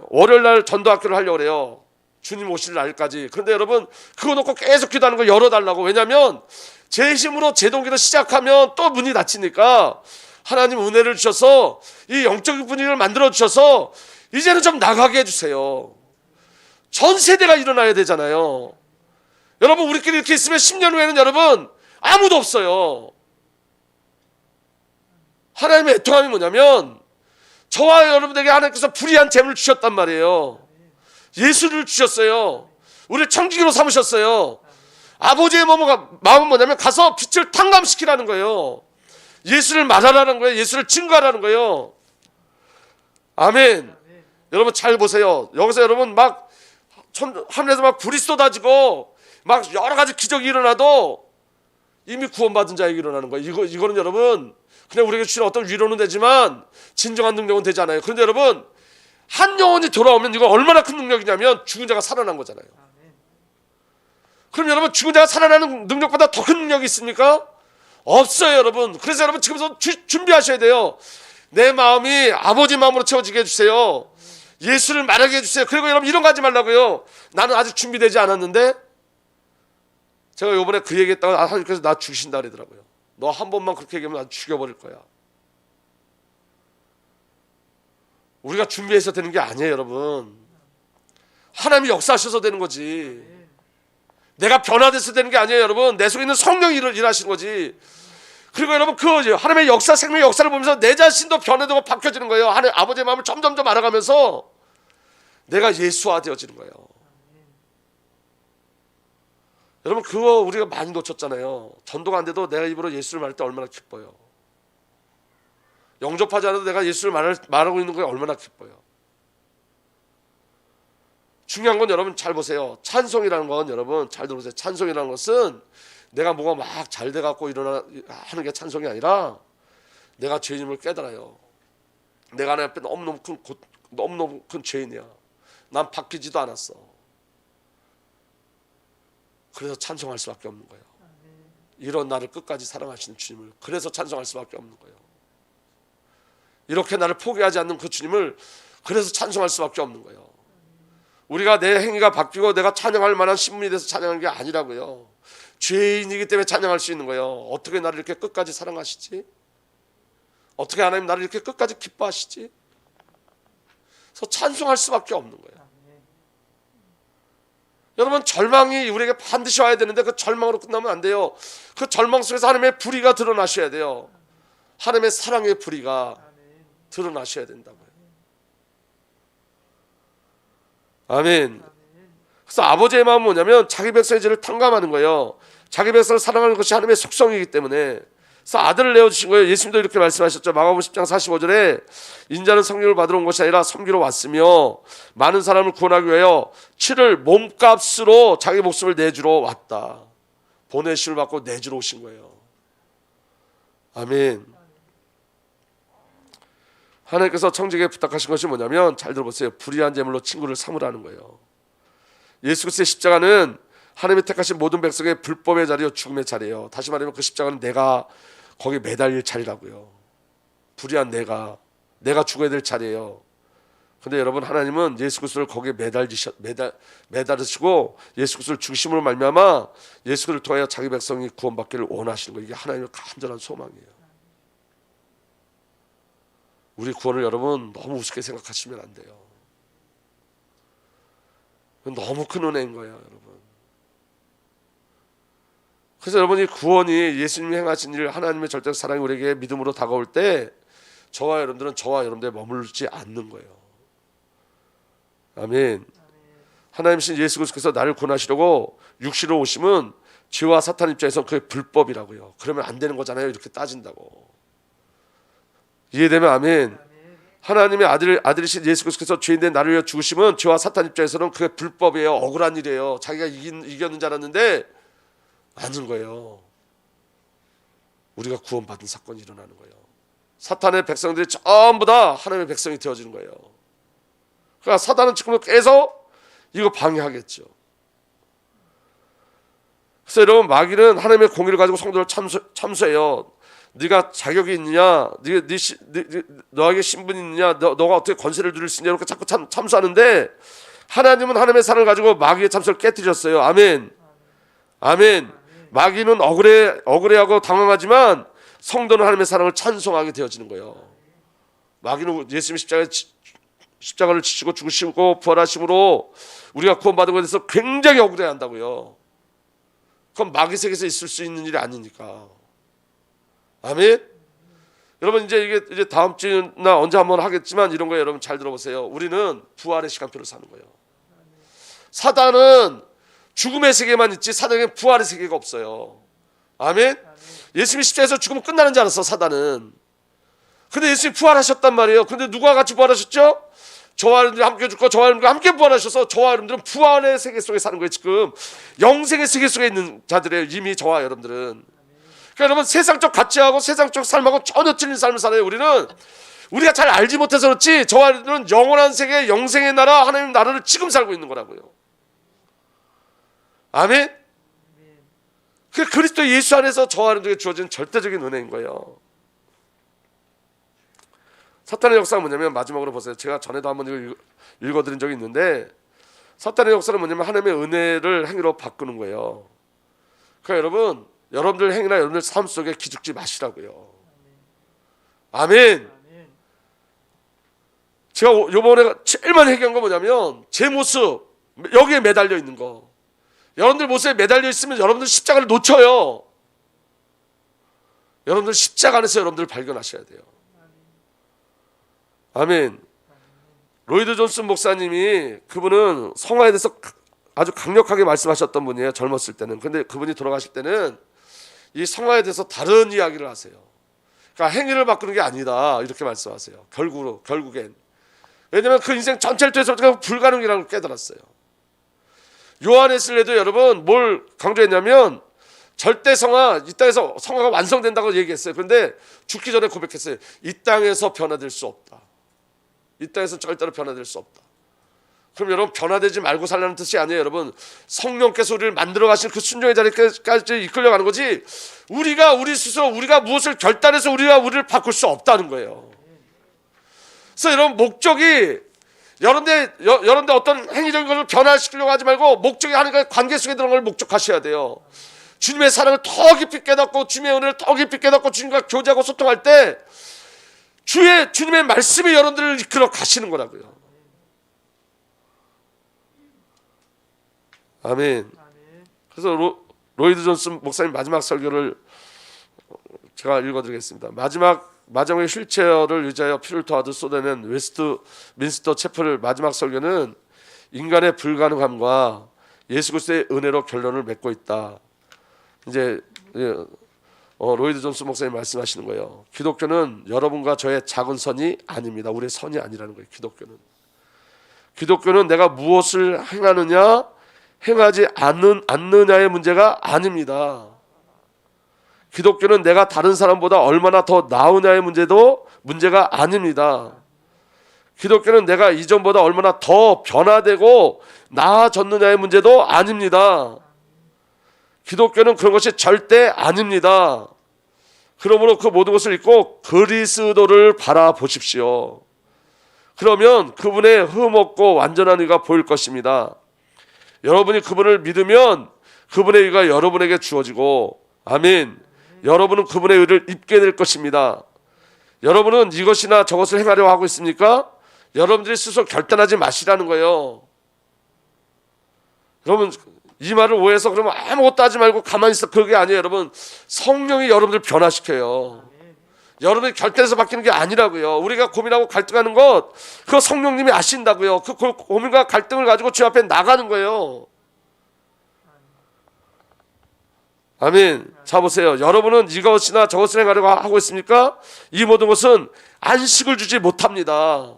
월요일 날 전도학교를 하려고 그래요. 주님 오실 날까지. 그런데 여러분 그거 놓고 계속 기도하는 거 열어달라고. 왜냐하면 제 힘으로 제 동기로 시작하면 또 문이 닫히니까 하나님 은혜를 주셔서 이 영적인 분위기를 만들어 주셔서 이제는 좀 나가게 해주세요. 전 세대가 일어나야 되잖아요. 여러분 우리끼리 이렇게 있으면 10년 후에는 여러분 아무도 없어요. 하나님의 애통함이 뭐냐면 저와 여러분에게 하나님께서 불의한 재물을 주셨단 말이에요. 예수를 주셨어요. 우리를 청지기로 삼으셨어요. 아버지의 마음은 뭐냐면 가서 빛을 탕감시키라는 거예요. 예수를 말하라는 거예요. 예수를 증거하라는 거예요. 아멘. 여러분 잘 보세요. 여기서 여러분 막 하늘에서 막 불이 쏟아지고 막 여러 가지 기적이 일어나도 이미 구원받은 자에게 일어나는 거예요. 이거는 여러분 그냥 우리에게 주는 어떤 위로는 되지만 진정한 능력은 되지 않아요. 그런데 여러분 한 영혼이 돌아오면 이거 얼마나 큰 능력이냐면 죽은 자가 살아난 거잖아요. 그럼 여러분 죽은 자가 살아나는 능력보다 더 큰 능력이 있습니까? 없어요 여러분. 그래서 여러분 지금부터 준비하셔야 돼요. 내 마음이 아버지 마음으로 채워지게 해주세요. 예수를 말하게 해주세요. 그리고 여러분 이런 거 하지 말라고요. 나는 아직 준비되지 않았는데 제가 요번에 그 얘기했다가 하나님께서 나 죽이신다 그러더라고요. 너 한 번만 그렇게 얘기하면 나 죽여버릴 거야. 우리가 준비해서 되는 게 아니에요 여러분. 하나님이 역사하셔서 되는 거지. 내가 변화돼서 되는 게 아니에요 여러분. 내 속에 있는 성령이 일하시는 거지. 그리고 여러분 그 하나님의 역사 생명의 역사를 보면서 내 자신도 변화되고 바뀌어지는 거예요. 하나님 아버지의 마음을 점점 알아가면서 내가 예수화 되어지는 거예요. 여러분 그거 우리가 많이 놓쳤잖아요. 전도가 안 돼도 내가 입으로 예수를 말할 때 얼마나 기뻐요. 영접하지 않아도 내가 예수를 말하고 있는 거에 얼마나 기뻐요. 중요한 건 여러분 잘 보세요. 찬송이라는 건 여러분 잘 들어보세요. 찬송이라는 것은 내가 뭐가 막 잘 돼갖고 하는 게 찬송이 아니라 내가 죄인임을 깨달아요. 내가 하나님 앞에 너무너무 큰 죄인이야. 난 바뀌지도 않았어. 그래서 찬송할 수밖에 없는 거예요. 이런 나를 끝까지 사랑하시는 주님을 그래서 찬송할 수밖에 없는 거예요. 이렇게 나를 포기하지 않는 그 주님을 그래서 찬송할 수밖에 없는 거예요. 우리가 내 행위가 바뀌고 내가 찬양할 만한 신분이 돼서 찬양하는 게 아니라고요. 죄인이기 때문에 찬양할 수 있는 거예요. 어떻게 나를 이렇게 끝까지 사랑하시지? 어떻게 하나님 나를 이렇게 끝까지 기뻐하시지? 그래서 찬송할 수밖에 없는 거예요. 여러분 절망이 우리에게 반드시 와야 되는데 그 절망으로 끝나면 안 돼요. 그 절망 속에서 하나님의 불의가 드러나셔야 돼요. 하나님의 사랑의 불의가 드러나셔야 된다고요. 아멘. 그래서 아버지의 마음은 뭐냐면 자기 백성의 죄를 탕감하는 거예요. 자기 백성을 사랑하는 것이 하나님의 속성이기 때문에. 그래서 아들을 내어주신 거예요. 예수님도 이렇게 말씀하셨죠. 마가복음 10장 45절에 인자는 성령을 받으러 온 것이 아니라 섬기러 왔으며 많은 사람을 구원하기 위하여 치를 몸값으로 자기 목숨을 내주러 왔다. 보내심을 받고 내주러 오신 거예요. 아멘. 하나님께서 청지기에 부탁하신 것이 뭐냐면 잘 들어보세요. 불의한 제물로 친구를 삼으라는 거예요. 예수 그리스도의 십자가는 하나님이 택하신 모든 백성의 불법의 자리요 죽음의 자리예요. 다시 말하면 그 십자가는 내가 거기 매달릴 자리라고요. 불의한 내가 죽어야 될 자리예요. 근데 여러분 하나님은 예수 그리스도를 거기에 매달으시고 예수 그리스도를 죽이심으로 말미암아 예수 그리스도를 통하여 자기 백성이 구원받기를 원하시는 거예요. 이게 하나님의 간절한 소망이에요. 우리 구원을 여러분 너무 우습게 생각하시면 안 돼요. 너무 큰 은혜인 거예요 여러분. 그래서 여러분이 구원이 예수님이 행하신 일 하나님의 절대적 사랑이 우리에게 믿음으로 다가올 때 저와 여러분들에 머물지 않는 거예요. 아멘. 하나님이신 예수 그리스도께서 나를 구원하시려고 육신으로 오심은 죄와 사탄 입장에서 그게 불법이라고요. 그러면 안 되는 거잖아요. 이렇게 따진다고. 이해되면 아멘. 하나님의 아들이신 예수 그리스도께서 죄인된 나를 위해 죽으심은 죄와 사탄 입장에서는 그게 불법이에요. 억울한 일이에요. 자기가 이겼는 줄 알았는데 아닌 거예요. 우리가 구원받은 사건이 일어나는 거예요. 사탄의 백성들이 전부 다 하나님의 백성이 되어지는 거예요. 그러니까 사탄은 지금 계속 이거 방해하겠죠. 그래서 여러분, 마귀는 하나님의 공의를 가지고 성도를 참수해요. 네가 자격이 있느냐, 너에게 신분이 있느냐, 너가 어떻게 권세를 누릴 수 있냐, 이렇게 자꾸 참수하는데, 하나님은 하나님의 사랑을 가지고 마귀의 참수를 깨뜨렸어요. 아멘. 아멘. 마귀는 억울해하고 당황하지만 성도는 하나님의 사랑을 찬송하게 되어지는 거예요. 마귀는 예수님 십자가를 지시고 죽으시고 부활하심으로 우리가 구원받은 것에 대해서 굉장히 억울해한다고요. 그건 마귀 세계에서 있을 수 있는 일이 아니니까. 아멘. 여러분, 이제 다음 주나 언제 한번 하겠지만 이런 거 여러분 잘 들어보세요. 우리는 부활의 시간표를 사는 거예요. 사단은 죽음의 세계만 있지 사단에게 부활의 세계가 없어요. 아멘. 예수님이 십자가에서 죽으면 끝나는 줄 알았어, 사단은. 근데 예수님이 부활하셨단 말이에요. 근데 누가 같이 부활하셨죠? 저와 여러분들이 함께 죽고 저와 여러분들이 함께 부활하셔서 저와 여러분들은 부활의 세계 속에 사는 거예요. 지금 영생의 세계 속에 있는 자들이에요. 이미 저와 여러분들은. 그러니까 여러분, 세상적 가치하고 세상적 삶하고 전혀 틀린 삶을 살아요. 우리가 잘 알지 못해서 그렇지 저와 여러분들은 영원한 세계, 영생의 나라, 하나님 나라를 지금 살고 있는 거라고요. 아멘. 그 그리스도 예수 안에서 저와 여러분들에게 주어진 절대적인 은혜인 거예요. 사탄의 역사가 뭐냐면, 마지막으로 보세요. 제가 전에도 한번 읽어드린 적이 있는데, 사탄의 역사는 뭐냐면 하나님의 은혜를 행위로 바꾸는 거예요. 그러니까 여러분들 행위나 여러분들 삶 속에 기죽지 마시라고요. 아멘. 제가 요번에 제일 많이 얘기한 건 뭐냐면, 제 모습 여기에 매달려 있는 거. 여러분들 모습에 매달려 있으면 여러분들 십자가를 놓쳐요. 여러분들 십자가 안에서 여러분들 발견하셔야 돼요. 아멘. 로이드 존슨 목사님이, 그분은 성화에 대해서 아주 강력하게 말씀하셨던 분이에요. 젊었을 때는. 근데 그분이 돌아가실 때는 이 성화에 대해서 다른 이야기를 하세요. 그러니까 행위를 바꾸는 게 아니다, 이렇게 말씀하세요. 결국엔. 왜냐하면 그 인생 전체를 통해서 불가능이라는 걸 깨달았어요. 요한에슬레도 여러분 뭘 강조했냐면, 절대 성화, 이 땅에서 성화가 완성된다고 얘기했어요. 그런데 죽기 전에 고백했어요. 이 땅에서 변화될 수 없다. 이 땅에서 절대로 변화될 수 없다. 그럼 여러분, 변화되지 말고 살라는 뜻이 아니에요. 여러분, 성령께서 우리를 만들어 가신 그 순종의 자리까지 이끌려가는 거지, 우리 스스로 우리가 무엇을 결단해서 우리를 바꿀 수 없다는 거예요. 그래서 여러분, 목적이 여러분들 어떤 행위적인 것을 변화시키려고 하지 말고, 목적이 하나님과의 관계 속에 들어간 걸 목적하셔야 돼요. 주님의 사랑을 더 깊이 깨닫고 주님의 은혜를 더 깊이 깨닫고 주님과 교제하고 소통할 때 주님의 말씀이 여러분들을 이끌어 가시는 거라고요. 아멘. 그래서 로이드 존슨 목사님 마지막 설교를 제가 읽어드리겠습니다. 마지막에 휠체어를 의지하여 피를 토하듯 쏟아낸 웨스트민스터 채플 마지막 설교는 인간의 불가능함과 예수 그리스도의 은혜로 결론을 맺고 있다. 이제 로이드 존슨 목사님 말씀하시는 거예요. 기독교는 여러분과 저의 작은 선이 아닙니다. 우리의 선이 아니라는 거예요. 기독교는 내가 무엇을 행하느냐 행하지 않느냐의 문제가 아닙니다. 기독교는 내가 다른 사람보다 얼마나 더 나으냐의 문제가 아닙니다. 기독교는 내가 이전보다 얼마나 더 변화되고 나아졌느냐의 문제도 아닙니다. 기독교는 그런 것이 절대 아닙니다. 그러므로 그 모든 것을 잊고 그리스도를 바라보십시오. 그러면 그분의 흠없고 완전한 의가 보일 것입니다. 여러분이 그분을 믿으면 그분의 의가 여러분에게 주어지고, 아멘, 여러분은 그분의 의를 입게 될 것입니다. 여러분은 이것이나 저것을 행하려고 하고 있습니까? 여러분들이 스스로 결단하지 마시라는 거예요. 여러분, 이 말을 오해해서 그러면 아무것도 하지 말고 가만히 있어, 그게 아니에요. 여러분, 성령이 여러분들 변화시켜요. 여러분이 결단해서 바뀌는 게 아니라고요. 우리가 고민하고 갈등하는 것, 그거 성령님이 아신다고요. 그 고민과 갈등을 가지고 주 앞에 나가는 거예요. 아멘. 자 보세요. 여러분은 이것이나 저것을 행하려고 하고 있습니까? 이 모든 것은 안식을 주지 못합니다.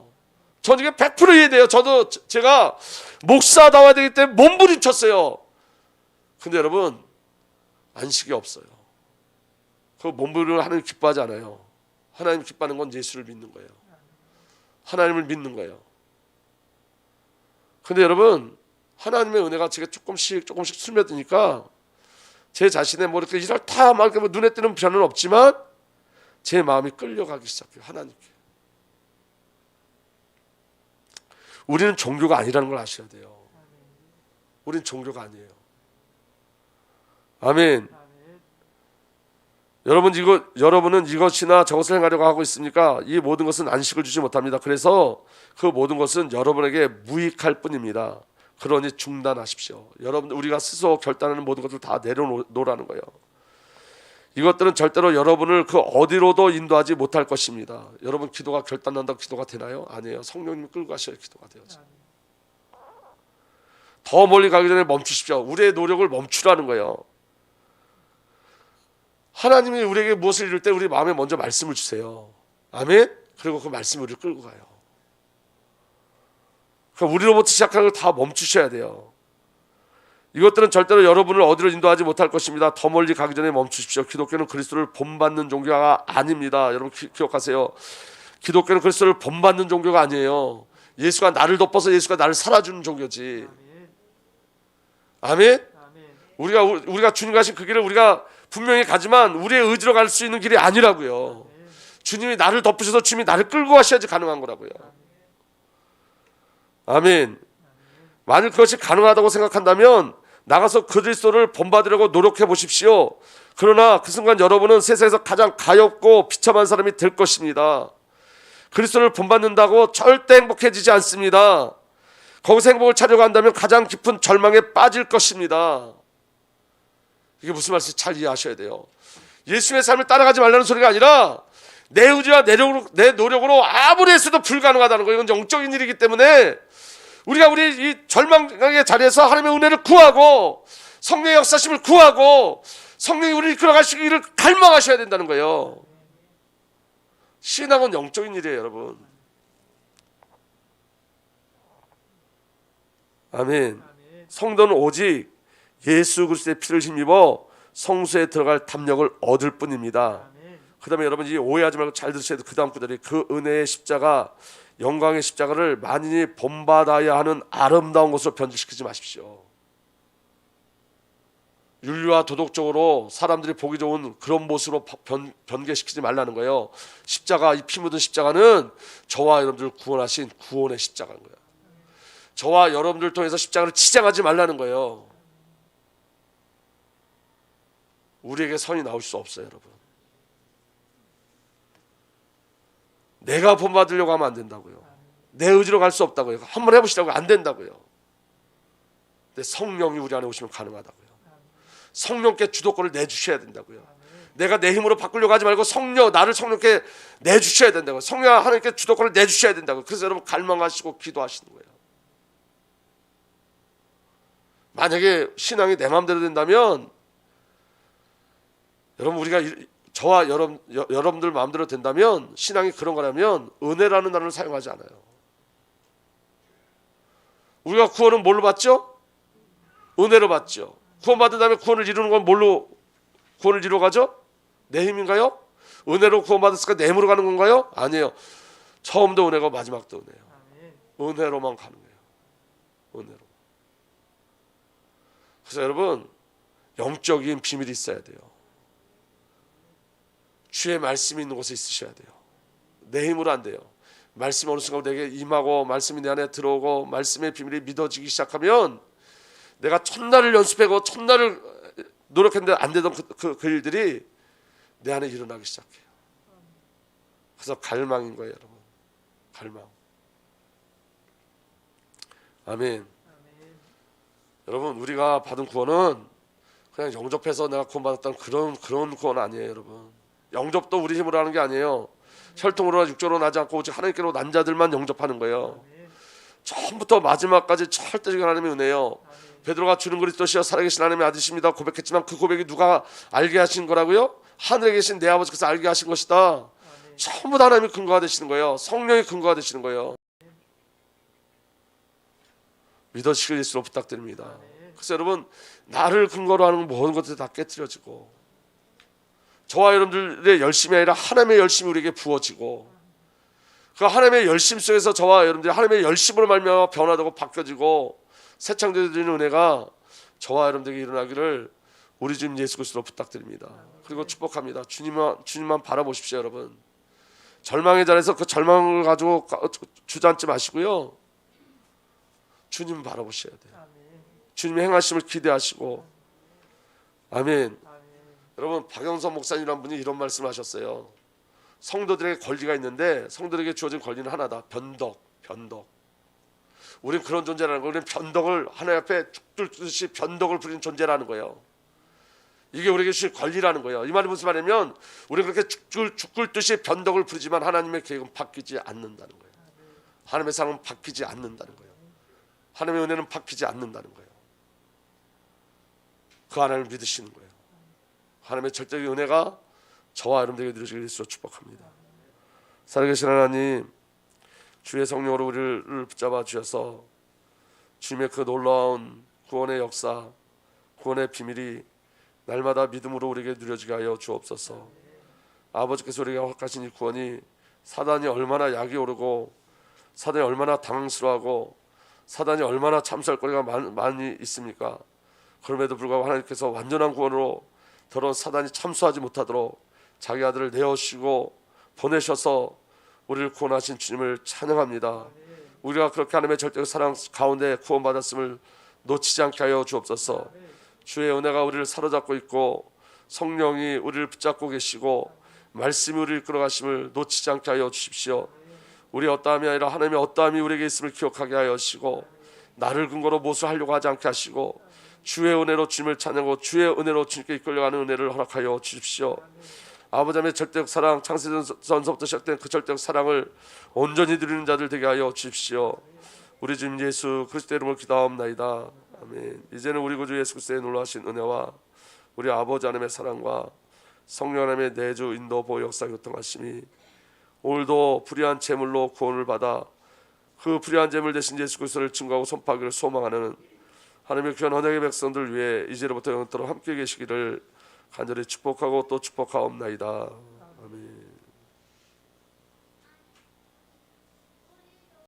저는 이게 100% 이해돼요. 저도 제가 목사 나와야 되기 때문에 몸부림쳤어요. 근데 여러분 안식이 없어요. 그 몸부림을 하나님 기뻐하지 않아요. 하나님 기뻐하는 건 예수를 믿는 거예요. 하나님을 믿는 거예요. 근데 여러분 하나님의 은혜가 제가 조금씩 스며드니까 제 자신의 뭐 이렇게 이렇다 막 눈에 띄는 변화는 없지만 제 마음이 끌려가기 시작해요. 하나님께. 우리는 종교가 아니라는 걸 아셔야 돼요. 우리는 종교가 아니에요. 아멘. 여러분은 이것이나 저것을 행하려고 하고 있습니까? 이 모든 것은 안식을 주지 못합니다. 그래서 그 모든 것은 여러분에게 무익할 뿐입니다. 그러니 중단하십시오. 여러분 우리가 스스로 결단하는 모든 것을 다 내려놓으라는 거예요. 이것들은 절대로 여러분을 그 어디로도 인도하지 못할 것입니다. 여러분 기도가 결단난다고 기도가 되나요? 아니에요. 성령님이 끌고 가셔야 기도가 되어져. 더 멀리 가기 전에 멈추십시오. 우리의 노력을 멈추라는 거예요. 하나님이 우리에게 무엇을 이룰 때 우리 마음에 먼저 말씀을 주세요. 아멘? 그리고 그 말씀이 우리를 끌고 가요. 그러니까 우리로부터 시작하는 걸 다 멈추셔야 돼요. 이것들은 절대로 여러분을 어디로 인도하지 못할 것입니다. 더 멀리 가기 전에 멈추십시오. 기독교는 그리스도를 본받는 종교가 아닙니다. 여러분 기억하세요. 기독교는 그리스도를 본받는 종교가 아니에요. 예수가 나를 덮어서 예수가 나를 살아주는 종교지. 아멘? 우리가 주님 가신 그 길을 우리가 분명히 가지만 우리의 의지로 갈 수 있는 길이 아니라고요. 주님이 나를 덮으셔서 주님이 나를 끌고 가셔야지 가능한 거라고요. 아멘. 만일 그것이 가능하다고 생각한다면 나가서 그리스도를 본받으려고 노력해 보십시오. 그러나 그 순간 여러분은 세상에서 가장 가엾고 비참한 사람이 될 것입니다. 그리스도를 본받는다고 절대 행복해지지 않습니다. 거기서 행복을 찾으려고 한다면 가장 깊은 절망에 빠질 것입니다. 이게 무슨 말인지 잘 이해하셔야 돼요. 예수님의 삶을 따라가지 말라는 소리가 아니라 내 의지와 내 노력으로 아무리 했어도 불가능하다는 거예요. 이건 영적인 일이기 때문에 우리가 우리 이 절망의 자리에서 하나님의 은혜를 구하고 성령의 역사심을 구하고 성령이 우리를 이끌어가시기를 갈망하셔야 된다는 거예요. 신앙은 영적인 일이에요, 여러분. 아멘. 성도는 오직 예수 그리스도의 피를 힘입어 성소에 들어갈 담력을 얻을 뿐입니다. 그 다음에 여러분 오해하지 말고 잘 들으셔야 돼요. 그 다음 구절이 그 은혜의 십자가 영광의 십자가를 만인이 본받아야 하는 아름다운 것으로 변질시키지 마십시오. 윤리와 도덕적으로 사람들이 보기 좋은 그런 모습으로 변개시키지 말라는 거예요. 십자가, 이 피 묻은 십자가는 저와 여러분들을 구원하신 구원의 십자가인 거예요. 저와 여러분들을 통해서 십자가를 치장하지 말라는 거예요. 우리에게 선이 나올 수 없어요, 여러분. 내가 본받으려고 하면 안 된다고요. 내 의지로 갈 수 없다고요. 한번 해보시라고요. 안 된다고요. 근데 성령이 우리 안에 오시면 가능하다고요. 성령께 주도권을 내주셔야 된다고요. 내가 내 힘으로 바꾸려고 하지 말고 나를 성령께 내주셔야 된다고요. 성령 하나님께 주도권을 내주셔야 된다고요. 그래서 여러분 갈망하시고 기도하시는 거예요. 만약에 신앙이 내 마음대로 된다면 여러분 우리가 저와 여러분들 마음대로 된다면 신앙이 그런 거라면 은혜라는 단어를 사용하지 않아요. 우리가 구원은 뭘로 받죠? 은혜로 받죠. 구원받은 다음에 구원을 이루는 건 뭘로 구원을 이루어 가죠? 내 힘인가요? 은혜로 구원받았으니까 내 힘으로 가는 건가요? 아니에요. 처음도 은혜고 마지막도 은혜예요. 은혜로만 가는 거예요. 은혜로. 그래서 여러분 영적인 비밀이 있어야 돼요. 주의 말씀이 있는 곳에 있으셔야 돼요. 내 힘으로 안 돼요. 말씀이 어느 순간 내게 임하고 말씀이 내 안에 들어오고 말씀의 비밀이 믿어지기 시작하면 내가 첫날을 연습하고 첫날을 노력했는데 안 되던 그 일들이 내 안에 일어나기 시작해요. 그래서 갈망인 거예요, 여러분. 갈망. 아멘. 여러분 우리가 받은 구원은 그냥 영접해서 내가 구원받았다는 그런 구원 아니에요, 여러분. 영접도 우리 힘으로 하는 게 아니에요. 혈통으로나 육적으로 나지 않고 오직 하나님께로 난 자들만 영접하는 거예요. 처음부터 마지막까지 절대적인 하나님의 은혜요. 베드로가 주는 그리스도시여 살아계신 하나님의 아들이십니다 고백했지만 그 고백이 누가 알게 하신 거라고요? 하늘에 계신 내 아버지께서 알게 하신 것이다. 전부 다 하나님이 근거가 되시는 거예요. 성령이 근거가 되시는 거예요. 믿으시길 예수로 부탁드립니다. 그래서 여러분, 나를 근거로 하는 모든 것들이 다 깨트려지고 저와 여러분들의 열심이 아니라 하나님의 열심이 우리에게 부어지고 그 하나님의 열심 속에서 저와 여러분들이 하나님의 열심으로 말미암아 변화되고 바뀌어지고 새창되어지는 은혜가 저와 여러분들에게 일어나기를 우리 주님 예수 그리스도로 부탁드립니다. 그리고 축복합니다. 주님만 바라보십시오. 여러분, 절망의 자리에서 그 절망을 가지고 주저앉지 마시고요, 주님 바라보셔야 돼요. 주님의 행하심을 기대하시고. 아멘. 여러분, 박영선 목사님이라는 분이 이런 말씀을 하셨어요. 성도들에게 권리가 있는데 성도들에게 주어진 권리는 하나다. 변덕. 우리는 그런 존재라는 거예요. 우리는 변덕을 하나님 앞에 죽듯이 변덕을 부리는 존재라는 거예요. 이게 우리에게 주신 권리라는 거예요. 이 말이 무슨 말이냐면 우리는 그렇게 죽을 듯이 변덕을 부리지만 하나님의 계획은 바뀌지 않는다는 거예요. 하나님의 사랑은 바뀌지 않는다는 거예요. 하나님의 은혜는 바뀌지 않는다는 거예요. 그 하나님을 믿으시는 거예요. 하나님의 절대적인 은혜가 저와 여러분들에게 누려지길 예수로 축복합니다. 살아계신 하나님, 주의 성령으로 우리를 붙잡아 주셔서 주님의 그 놀라운 구원의 역사, 구원의 비밀이 날마다 믿음으로 우리에게 누려지게 하여 주옵소서. 아버지께서 우리에게 허락하신 이 구원이 사단이 얼마나 약이 오르고 사단이 얼마나 당황스러워하고 사단이 얼마나 참수할 거리가 많이 있습니까? 그럼에도 불구하고 하나님께서 완전한 구원으로 더러운 사단이 참수하지 못하도록 자기 아들을 내어주시고 보내셔서 우리를 구원하신 주님을 찬양합니다. 우리가 그렇게 하나님의 절대적 사랑 가운데 구원받았음을 놓치지 않게 하여 주옵소서. 주의 은혜가 우리를 사로잡고 있고 성령이 우리를 붙잡고 계시고 말씀이 우리를 이끌어가심을 놓치지 않게 하여 주십시오. 우리 어떠함이 아니라 하나님의 어떠함이 우리에게 있음을 기억하게 하여 주시고 나를 근거로 무엇을 하려고 하지 않게 하시고 주의 은혜로 주님을 찬양하고 주의 은혜로 주님께 이끌려가는 은혜를 허락하여 주십시오. 아버지 하나님의 절대적 사랑, 창세전서부터 시작된 그 절대적 사랑을 온전히 누리는 자들 되게 하여 주십시오. 우리 주님 예수 그리스도의 이름으로 기도하옵나이다. 아멘. 이제는 우리 구주 예수 그리스도의 놀라우신 은혜와 우리 아버지 하나님의 사랑과 성령 하나님의 내주 인도 보호 역사 교통하심이 오늘도 불의한 제물로 구원을 받아 그 불의한 제물 대신 예수 그리스도를 증거하고 선포하기를 소망하는 하나님의 귀한 언약의 백성들 위해 이제로부터 영원토록 함께 계시기를 간절히 축복하고 또 축복하옵나이다.